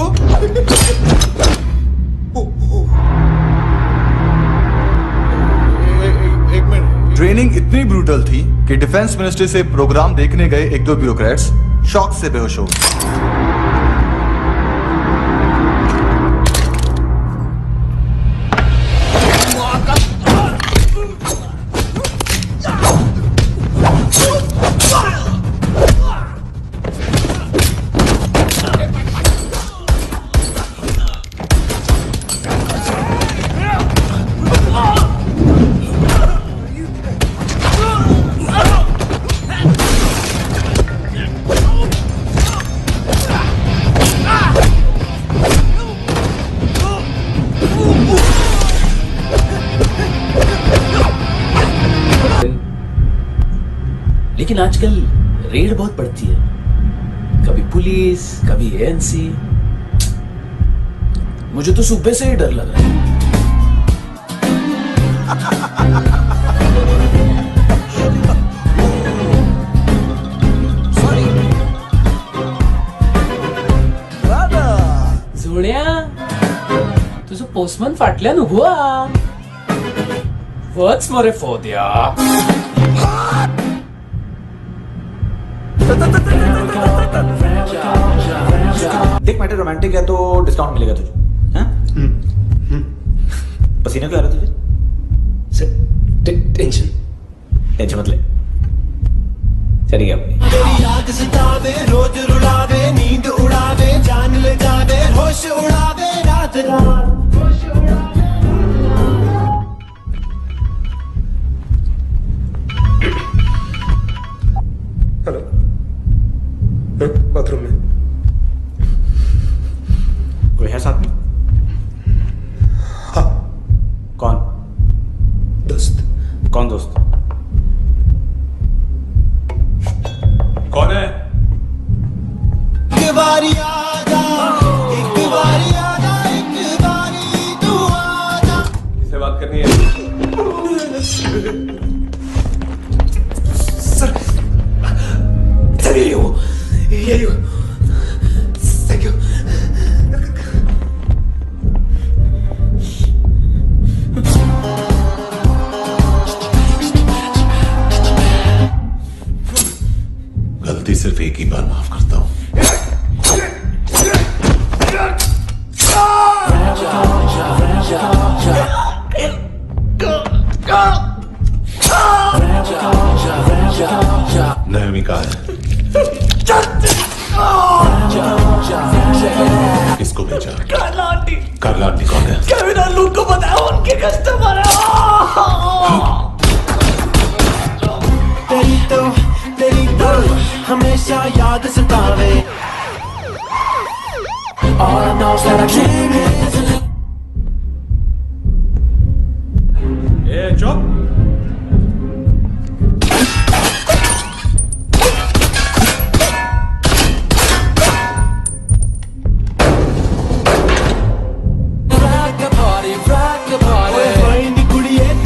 एक मिनट। ट्रेनिंग इतनी ब्रूटल थी कि डिफेंस मिनिस्ट्री से प्रोग्राम देखने गए एक दो ब्यूरोक्रेट्स शॉक से बेहोश हो गए। लेकिन आजकल रेड बहुत पड़ती है, कभी पुलिस कभी एएनसी। मुझे तो सुबह से ही डर लग रहा है। जोड्या तुझं पोस्टमन फाटल्यान उभो हा. वच मरे फोद्या. देख मैटर रोमांटिक है तो डिस्काउंट मिलेगा तुझे. हाँ? पसीना क्यों आ रहा है तुझे? टेंशन मत ले, चलेगी अपनी. तेरी याद सतावे, रोज रुलावे, नींद उड़ावे, जान ले जावे, होश उड़ावे, रात रात. हेलो, बाथरूम में कोई है साथ में? हाँ. कौन? दोस्त. कौन दोस्त? कौन है? एक बारी आजा, एक बारी आजा, एक बारी तू आजा. किससे बात करनी है? सर यही हो. Thank you. गलती सिर्फ एक ही बार माफ करता हूं. नयमी कहा है? किसको भेजा? कार्ला आंटी. कार्ला आंटी कौन है? केविन और लूक को बताया, उनके कस्टमर है. तेरी तो हमेशा याद सतावे. All I know is that I can't live. ए चुप.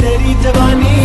तेरी जवानी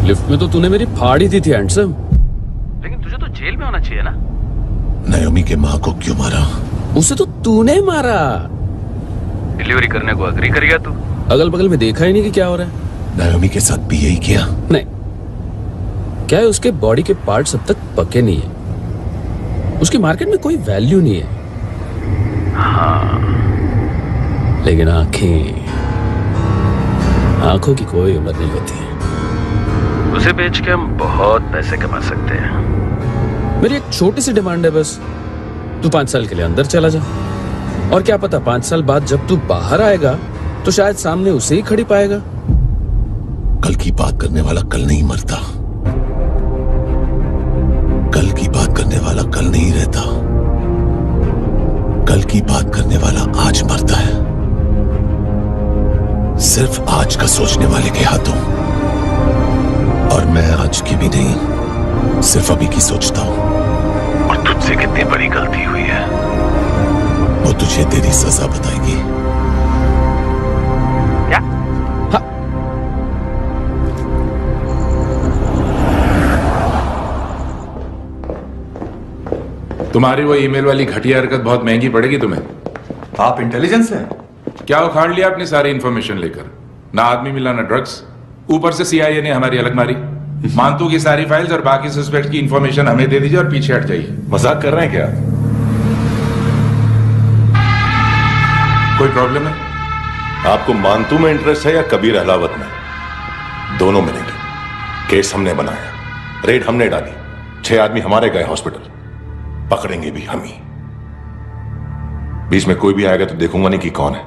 लिफ्ट में तो तूने मेरी फाड़ ही दी थी हैंडसम। लेकिन तुझे तो जेल में होना चाहिए ना। नायोमी के माँ को क्यों मारा? उसे तो तूने मारा। डिलीवरी करने को अग्री कर गया तू। अगल बगल में देखा ही नहीं कि क्या हो रहा है। नायोमी के साथ भी यही किया? नहीं, क्या है उसके बॉडी के पार्ट्स अब तक पके नहीं है, उसकी मार्केट में कोई वैल्यू नहीं है। हाँ, लेकिन आंखों की कोई उम्र नहीं होती है। उसे बेच के हम बहुत पैसे कमा सकते हैं। मेरी एक छोटी सी डिमांड है बस, तू 5 साल के लिए अंदर चला जा, और क्या पता 5 साल बाद जब तू बाहर आएगा तो शायद सामने उसे ही खड़ी पाएगा। कल की बात करने वाला कल नहीं मरता, कल की बात करने वाला कल नहीं रहता, कल की बात करने वाला आज मरता है। सिर्फ आज का सोचने वाले के हाथों। और मैं आज की भी नहीं, सिर्फ अभी की सोचता हूं। और तुझसे कितनी बड़ी गलती हुई है वो तुझे तेरी सजा बताएगी। क्या? हाँ। तुम्हारी वो ईमेल वाली घटिया हरकत बहुत महंगी पड़ेगी तुम्हें। आप इंटेलिजेंस हैं? क्या उखाड़ लिया अपनी सारी इंफॉर्मेशन लेकर? ना आदमी मिला ना ड्रग्स, ऊपर से सीआईए ने हमारी अलग मारी। मानतू की सारी फाइल्स और बाकी सस्पेक्ट की इंफॉर्मेशन हमें दे दीजिए और पीछे हट जाइए। मजाक कर रहे हैं क्या? कोई प्रॉब्लम है? आपको मानतू में इंटरेस्ट है या कबीर अहलावत में? दोनों मिलेंगे। केस हमने बनाया, रेड हमने डाली, 6 आदमी हमारे गए हॉस्पिटल, पकड़ेंगे भी हम ही। बीच में कोई भी आएगा तो देखूंगा नहीं कि कौन है।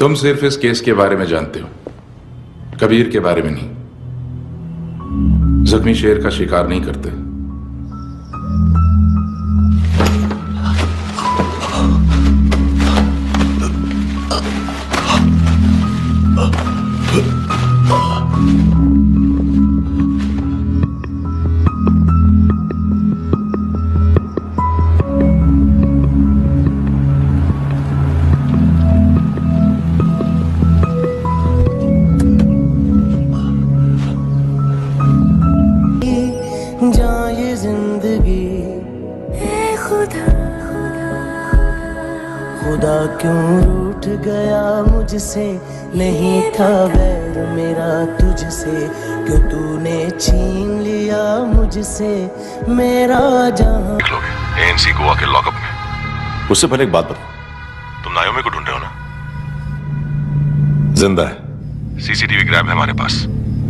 तुम सिर्फ इस केस के बारे में जानते हो, कबीर के बारे में नहीं। जख्मी शेर का शिकार नहीं करते। खुदा क्यों रूठ गया मुझसे, नहीं था बैर मेरा तुझसे, क्यों तूने छीन लिया मुझसे मेरा जहां। एएनसी गोवा के लॉकअप में। उससे पहले एक बात बताओ, तुम नायोमी को ढूंढ रहे हो ना? जिंदा है, सीसीटीवी ग्रैब है हमारे पास।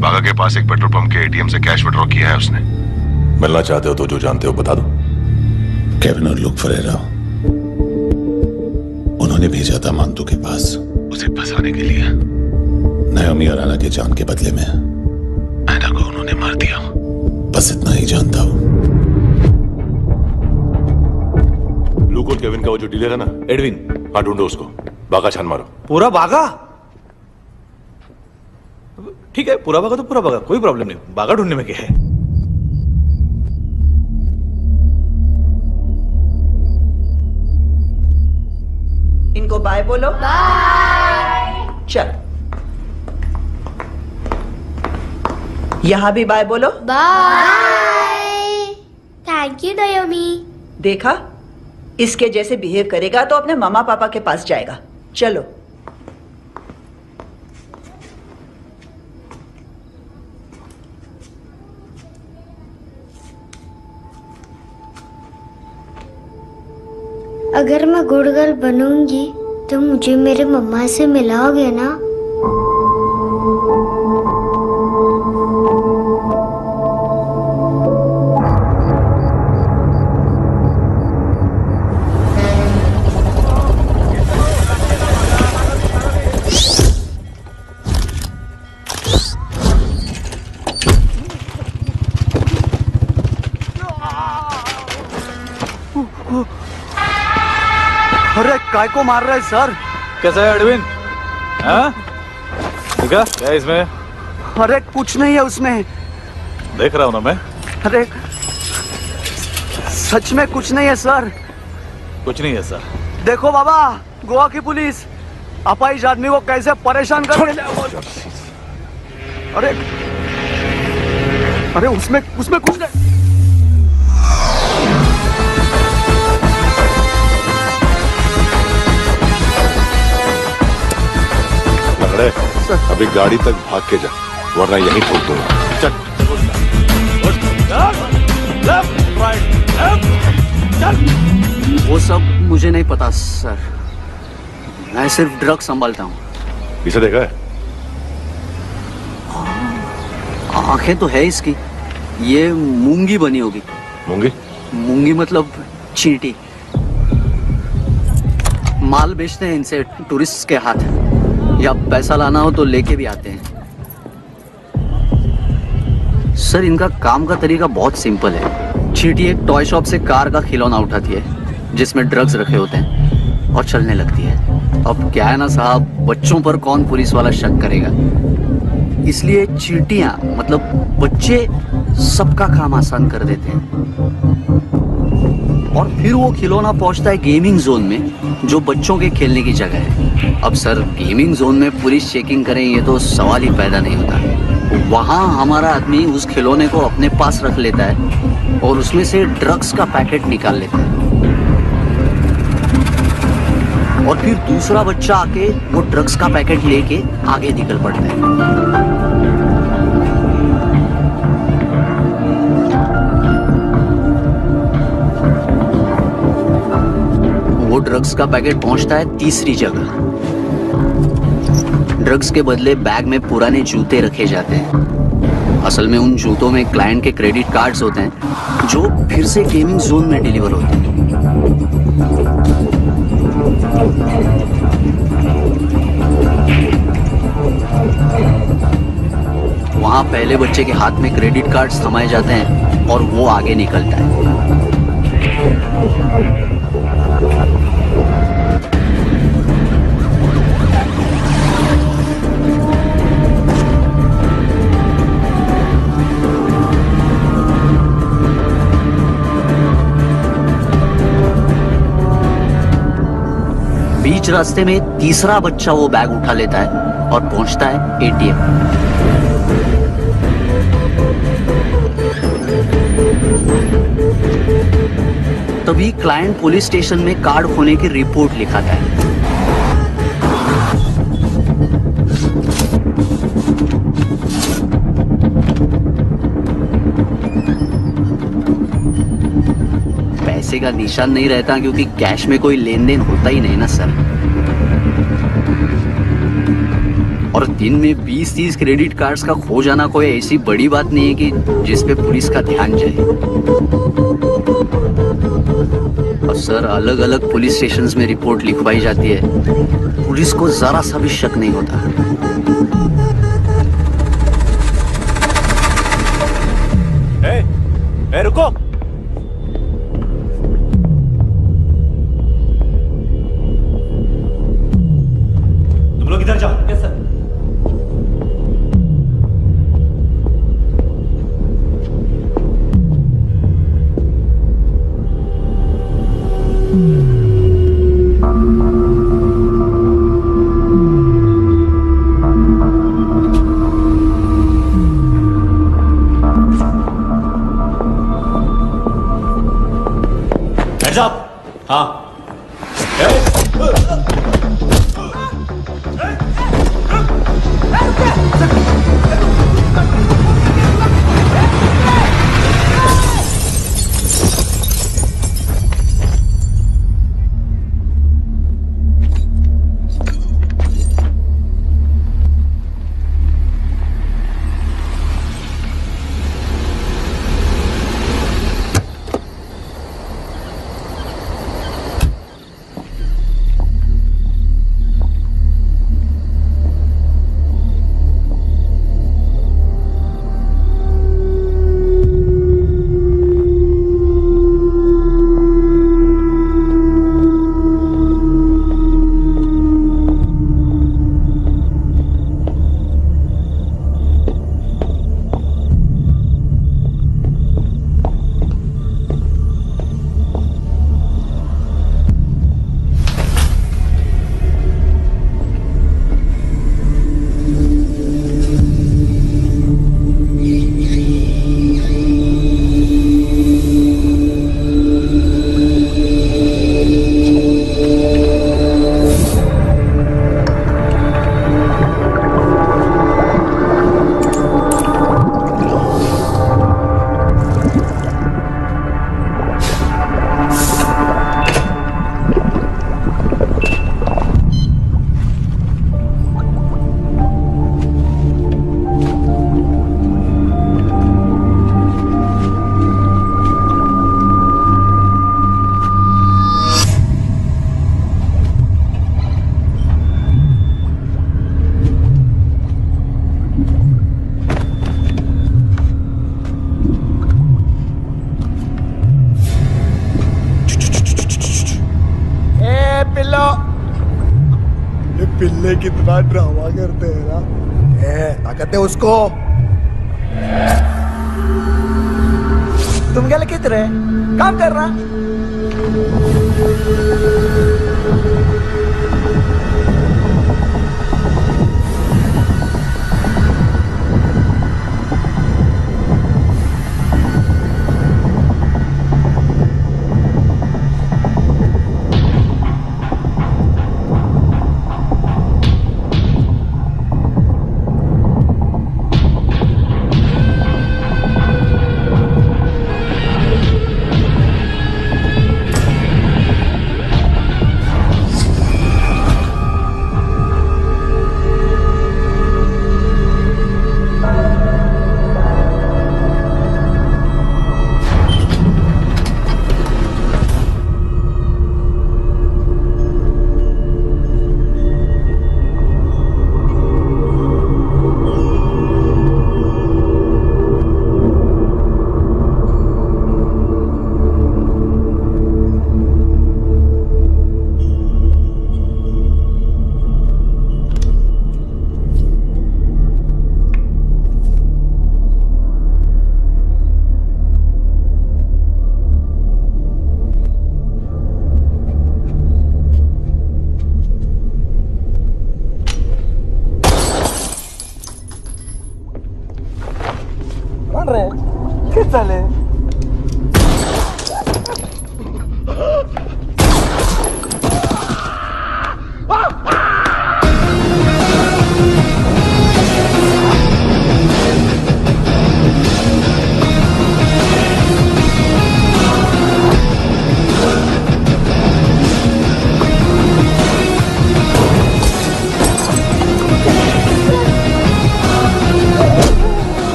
बागा के पास एक पेट्रोल पंप के एटीएम से कैश विड्रॉ किया है उसने। मिलना चाहते हो तो जो जानते हो बता दो। केविन और लुक फरेरा, उन्होंने भेजा था मानतू के पास उसे फंसाने के लिए। नायोमी और आना के जान के बदले में ऐना को उन्होंने मार दिया। बस इतना ही जानता हूं। लुक और केविन का वो जो डीलर है ना, एडविन, हाँ ढूंढो उसको। बागा छान मारो। पूरा बागा? ठीक है, पूरा बागा तो पूरा बागा, कोई प्रॉब्लम नहीं। बागा ढूंढने में क्या है? इनको बाय बोलो। बाय। चल, यहां भी बाय बोलो। बाय। Thank you नायोमी। देखा, इसके जैसे बिहेव करेगा तो अपने मामा पापा के पास जाएगा। चलो। अगर मैं गुड गर्ल बनूंगी तो मुझे मेरे मम्मा से मिलाओगे ना? अरे काय को मार रहा है सर? कैसा है एडविन? हाँ? ठीक है, क्या है इसमें? अरे कुछ नहीं है उसमें। देख रहा हूं ना मैं। अरे सच में कुछ नहीं है सर। कुछ नहीं है सर। देखो बाबा, गोवा की पुलिस अपाहिज आदमी को कैसे परेशान कर। अरे अरे उसमें उसमें कुछ नहीं। लंगड़े अभी गाड़ी तक भाग के जा, वरना यहीं ठोक दूंगा। चल वो सब मुझे नहीं पता सर, मैं सिर्फ ड्रग संभालता हूँ। इसे देखा है? आंखें तो है इसकी, ये मूंगी बनी होगी। मूंगी? मूंगी मतलब चींटी। माल बेचते हैं इनसे टूरिस्ट के हाथ, या पैसा लाना हो तो लेके भी आते हैं। सर इनका काम का तरीका बहुत सिंपल है। चींटी एक टॉय शॉप से कार का खिलौना उठाती है जिसमें ड्रग्स रखे होते हैं और चलने लगती है। अब क्या है ना साहब, बच्चों पर कौन पुलिस वाला शक करेगा, इसलिए चींटियां मतलब बच्चे सबका काम आसान कर देते हैं। और फिर वो खिलौना पहुंचता है गेमिंग जोन में, जो बच्चों के खेलने की जगह है। अब सर गेमिंग जोन में पुलिस चेकिंग करें ये तो सवाल ही पैदा नहीं होता। वहां हमारा आदमी उस खिलौने को अपने पास रख लेता है और उसमें से ड्रग्स का पैकेट निकाल लेता है, और फिर दूसरा बच्चा आके वो ड्रग्स का पैकेट लेके आगे निकल पड़ता है। वो ड्रग्स का पैकेट पहुंचता है तीसरी जगह। ड्रग्स के बदले बैग में पुराने जूते रखे जाते हैं। असल में उन जूतों में क्लाइंट के क्रेडिट कार्ड्स होते हैं जो फिर से गेमिंग जोन में डिलीवर होते हैं। वहां पहले बच्चे के हाथ में क्रेडिट कार्ड्स थमाए जाते हैं और वो आगे निकलता है। बीच रास्ते में तीसरा बच्चा वो बैग उठा लेता है और पहुंचता है एटीएम। तभी क्लाइंट पुलिस स्टेशन में कार्ड खोने की रिपोर्ट लिखाता है। पैसे का निशान नहीं रहता क्योंकि कैश में कोई लेन देन होता ही नहीं ना सर। और दिन में 20-30 क्रेडिट कार्ड्स का खो जाना कोई ऐसी बड़ी बात नहीं है कि जिस पे पुलिस का ध्यान जाए। और सर अलग अलग पुलिस स्टेशंस में रिपोर्ट लिखवाई जाती है, पुलिस को जरा सा भी शक नहीं होता। रुको, तुम लोग इधर जाओ। Yes sir. हाँ पिल्लो। ये पिल्ले कितना ड्रामा करते हैं ना। ताकत है उसको। तुम क्या लिखित रहे? काम कर रहा। चले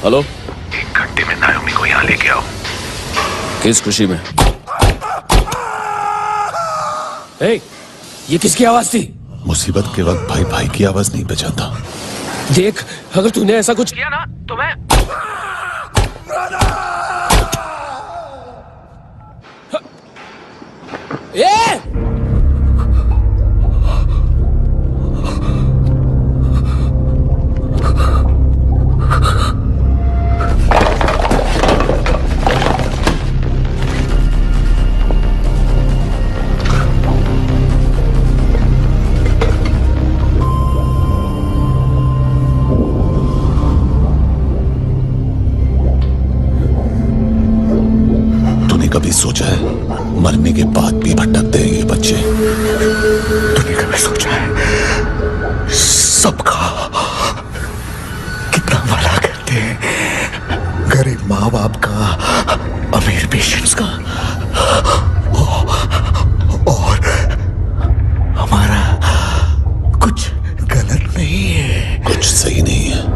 हेलो, एक घंटे में नायोमी को यहाँ लेके आओ। किस खुशी में? ए, ये किसकी आवाज थी? मुसीबत के वक्त भाई भाई की आवाज नहीं बचाता। देख, अगर तूने ऐसा कुछ किया ना तो मैं कभी सोचा है मरने के बाद भी भटकते हैं ये बच्चे? तूने कभी सोचा है सबका कितना भला करते हैं? गरीब माँ बाप का, अमीर पेशेंट्स का, और हमारा कुछ गलत नहीं है, कुछ सही नहीं है।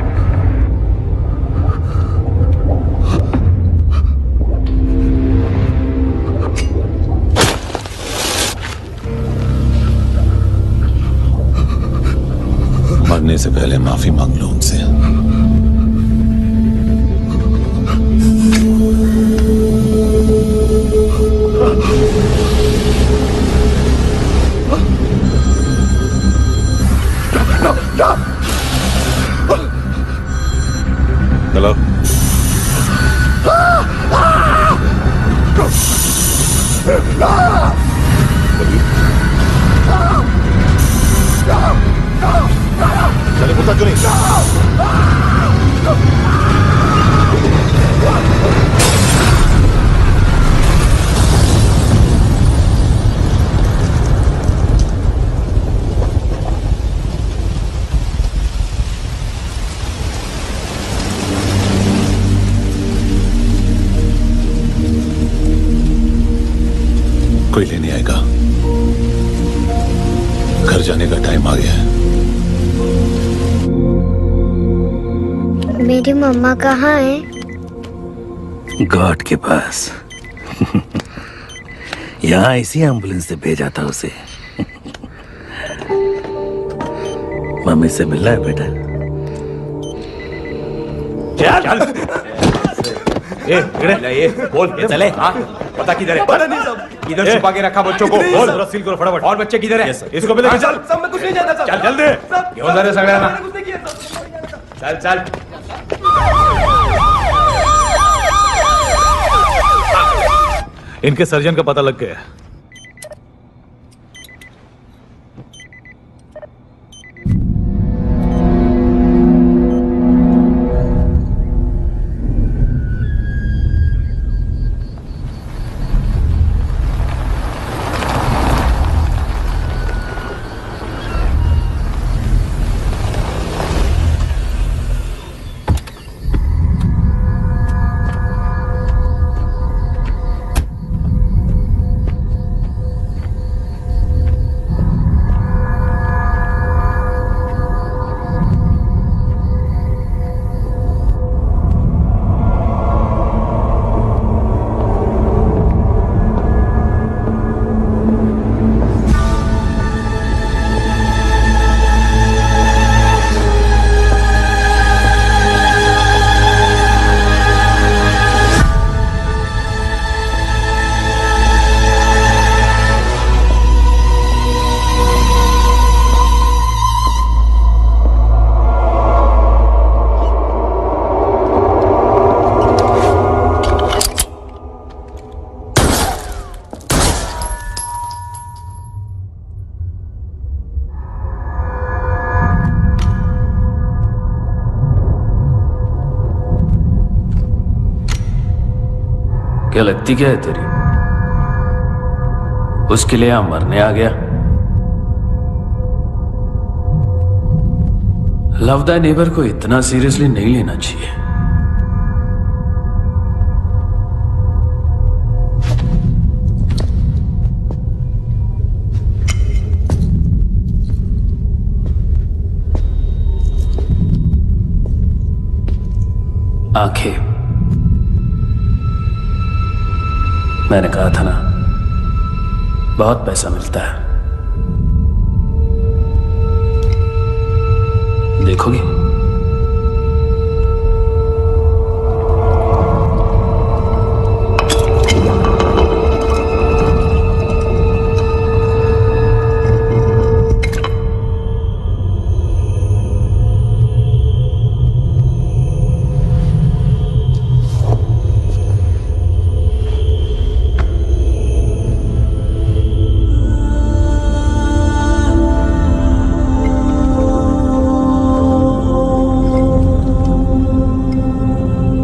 मरने से पहले माफी मांग लो उनसे। हेलो, चले कुत्ता क्यों नहीं? घर जाने का टाइम आ गया है। मेरी मम्मा कहाँ है? गॉड के पास। यहाँ इसी एम्बुलेंस से भेजा था उसे। मम्मी से मिलना है बेटा। चल ये बोल ये चले। हाँ पता किधर है? पता नहीं सब। इधर छुपा के रखा बच्चों को। बोल सील करो फटाफट। और बच्चे किधर है? इसको भी लेके चल। सब मैं कुछ नहीं जानता। चल जल्दी घेऊन जा रे सगळ्यांना। चल चल। इनके सर्जन का पता लग गया। क्या लगती क्या है तेरी? उसके लिए यहां मरने आ गया? लव द नेबर को इतना सीरियसली नहीं लेना चाहिए। आंखें, मैंने कहा था ना, बहुत पैसा मिलता है। देखोगे?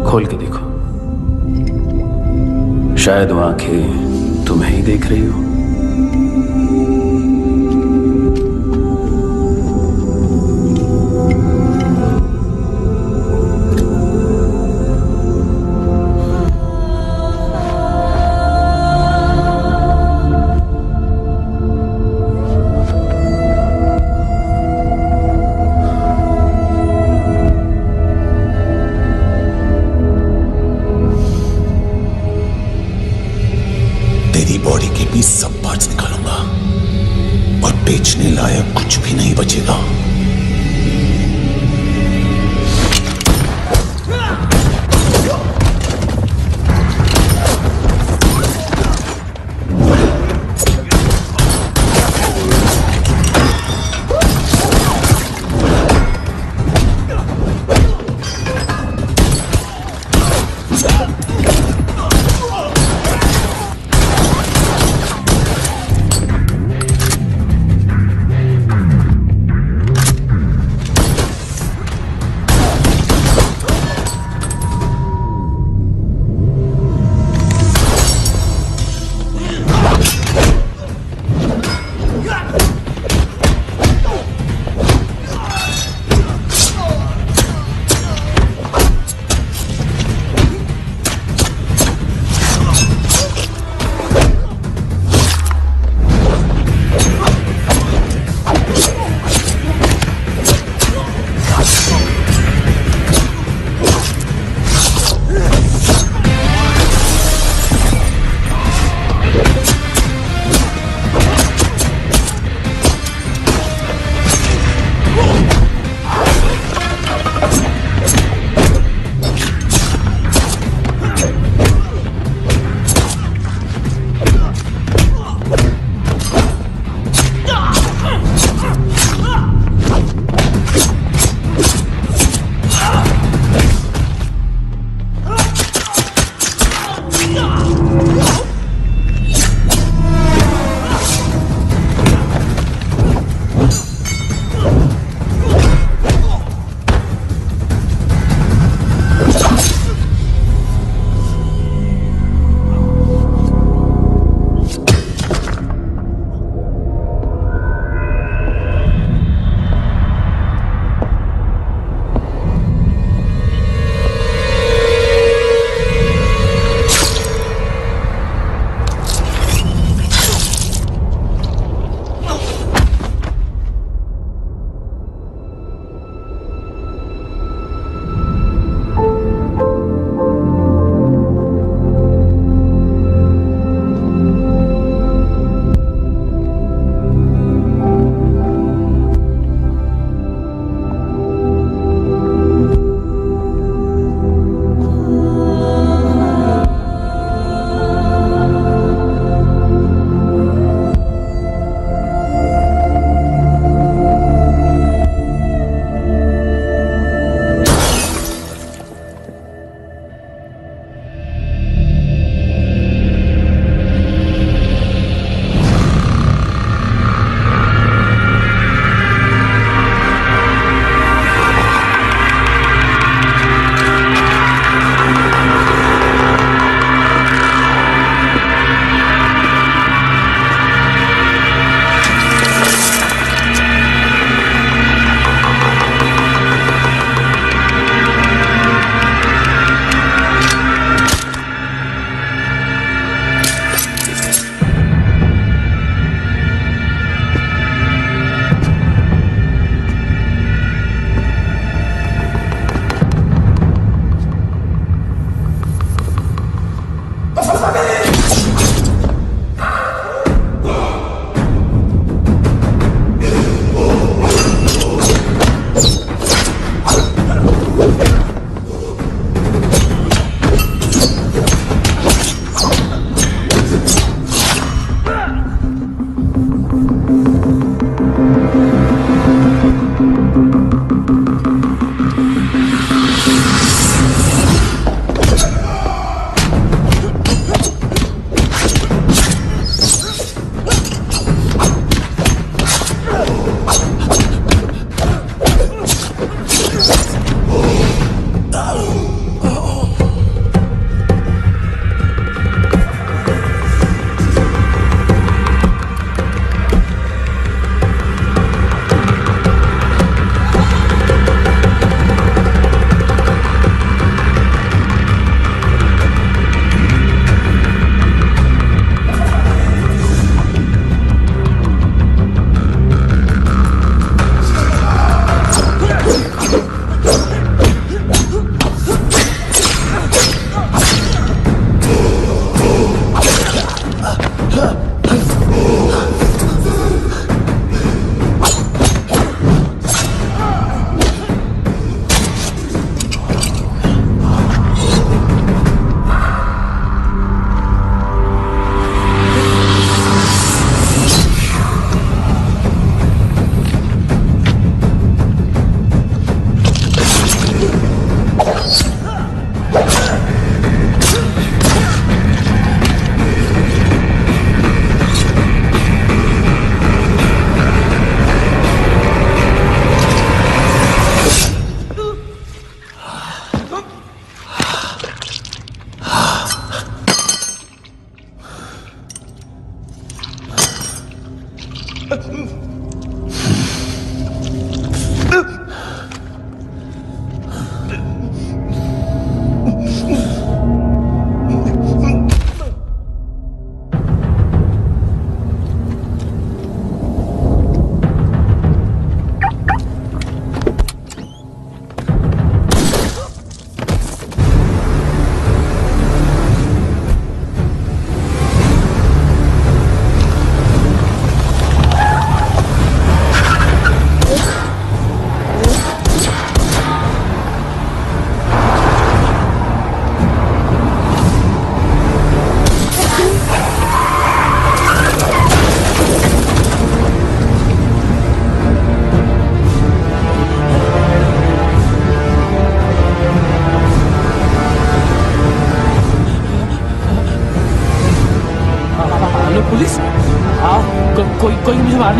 खोल के देखो, शायद वो आंखें तुम्हें ही देख रही हो। बॉडी के भी 100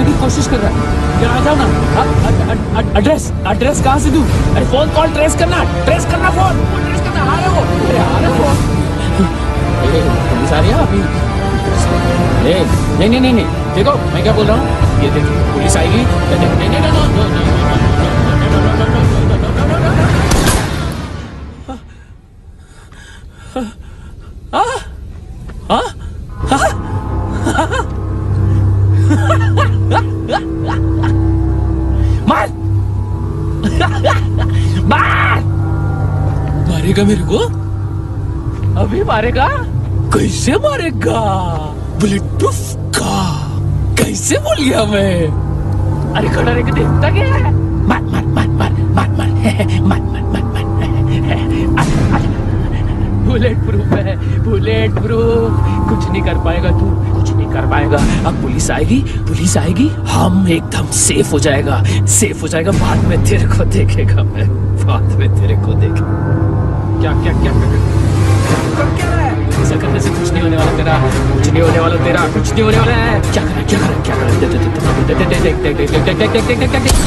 की कोशिश कर रहा है। यार आ जाओ ना। एड्रेस कहाँ से दूं? अरे फोन कॉल ट्रेस करना फोन ट्रेस करना। आ रहे हो? अरे आ रहे हो? पुलिस आ रही है अभी? नहीं, देखो मैं क्या बोल रहा हूँ, ये देखो पुलिस आएगी। मार मारेगा मेरे को? अभी मारेगा? कैसे मारेगा? बुलेट प्रूफ का कैसे बोल गया मैं? अरे खड़ा रह के देखता क्या है? मार बुलेट प्रूफ है, बुलेट प्रूफ। कुछ नहीं कर पाएगा तू, कुछ नहीं कर पाएगा। अब पुलिस आएगी, हम एकदम सेफ हो जाएगा। बाद में तेरे को देखेगा मैं, बाद में तेरे को देखेगा। क्या ऐसा करने से कुछ नहीं होने वाला तेरा, कुछ नहीं होने वाला है। क्या कर देख।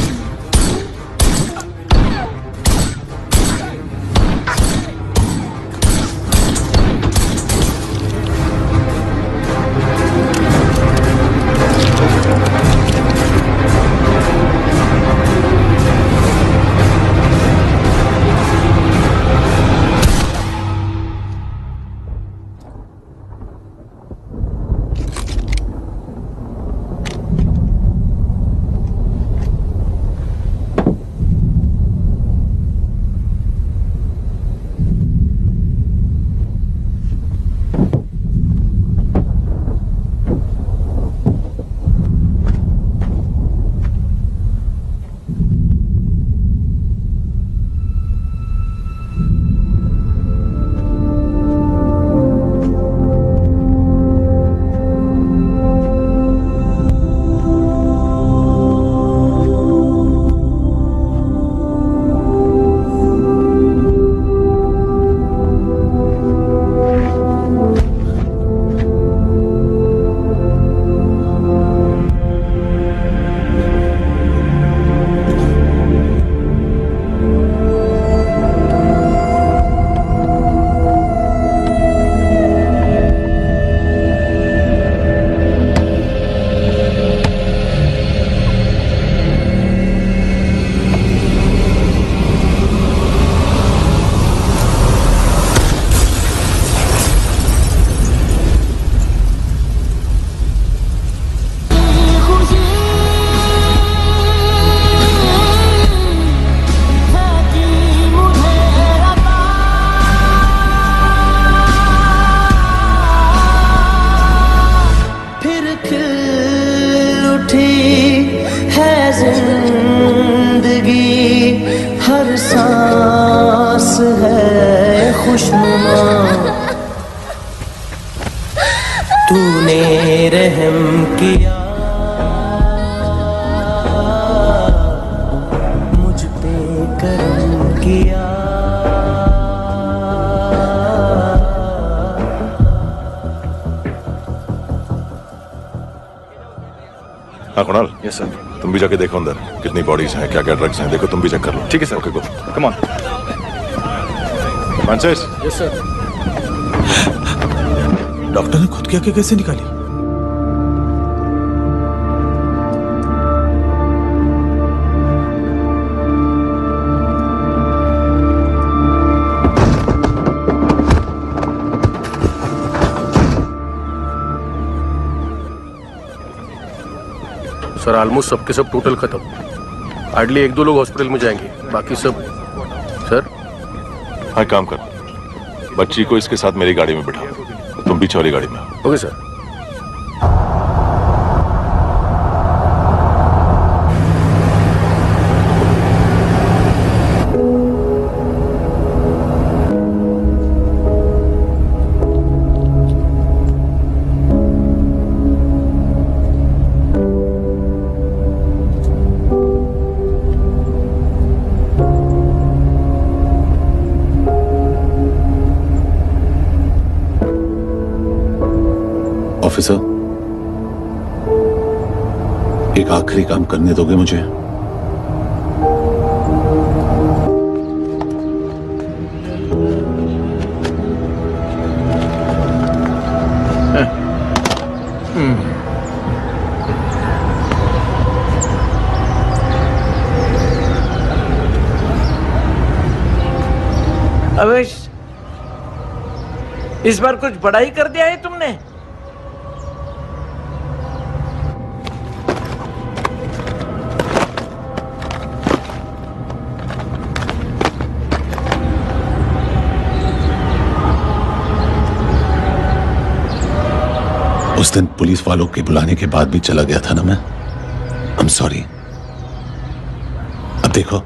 तूने रहम किया मुझ पे, करम किया। हाँ कुणाल, यस सर, तुम भी जाके देखो अंदर कितनी बॉडीज हैं, क्या क्या ड्रग्स हैं, देखो तुम भी चेक कर लो। ठीक है sir. Okay, go, come on. Francis. Yes sir. Doctor ने खुद की आंखें कैसे निकाली? सर ऑलमोस्ट सबके सब टोटल खत्म। हार्डली 1-2 लोग हॉस्पिटल में जाएंगे, बाकी सब। सर हाँ, काम कर, बच्ची को इसके साथ मेरी गाड़ी में बिठा, तुम पीछे वाली गाड़ी में। Okay sir. ऑफिसर, एक आखिरी काम करने दोगे मुझे? अवेश, इस बार कुछ बड़ा ही कर दिया है तुमने। उस दिन पुलिस वालों के बुलाने के बाद भी चला गया था ना मैं। I am sorry. अब देखो,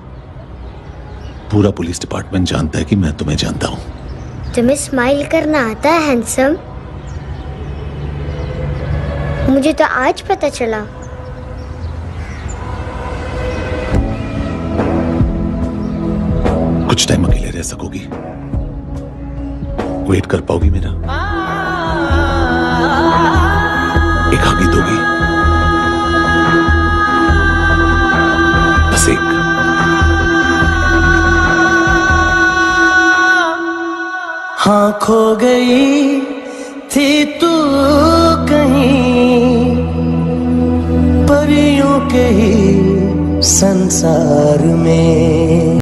पूरा पुलिस डिपार्टमेंट जानता है कि मैं तुम्हें जानता हूं। तुम्हें स्माइल करना आता है हैंडसम? मुझे तो आज पता चला। कुछ टाइम अकेले रह सकोगी? वेट कर पाओगी मेरा? एक आगे दोगी? बस एक। हाँ, खो गई थी तू कहीं परियों के ही संसार में।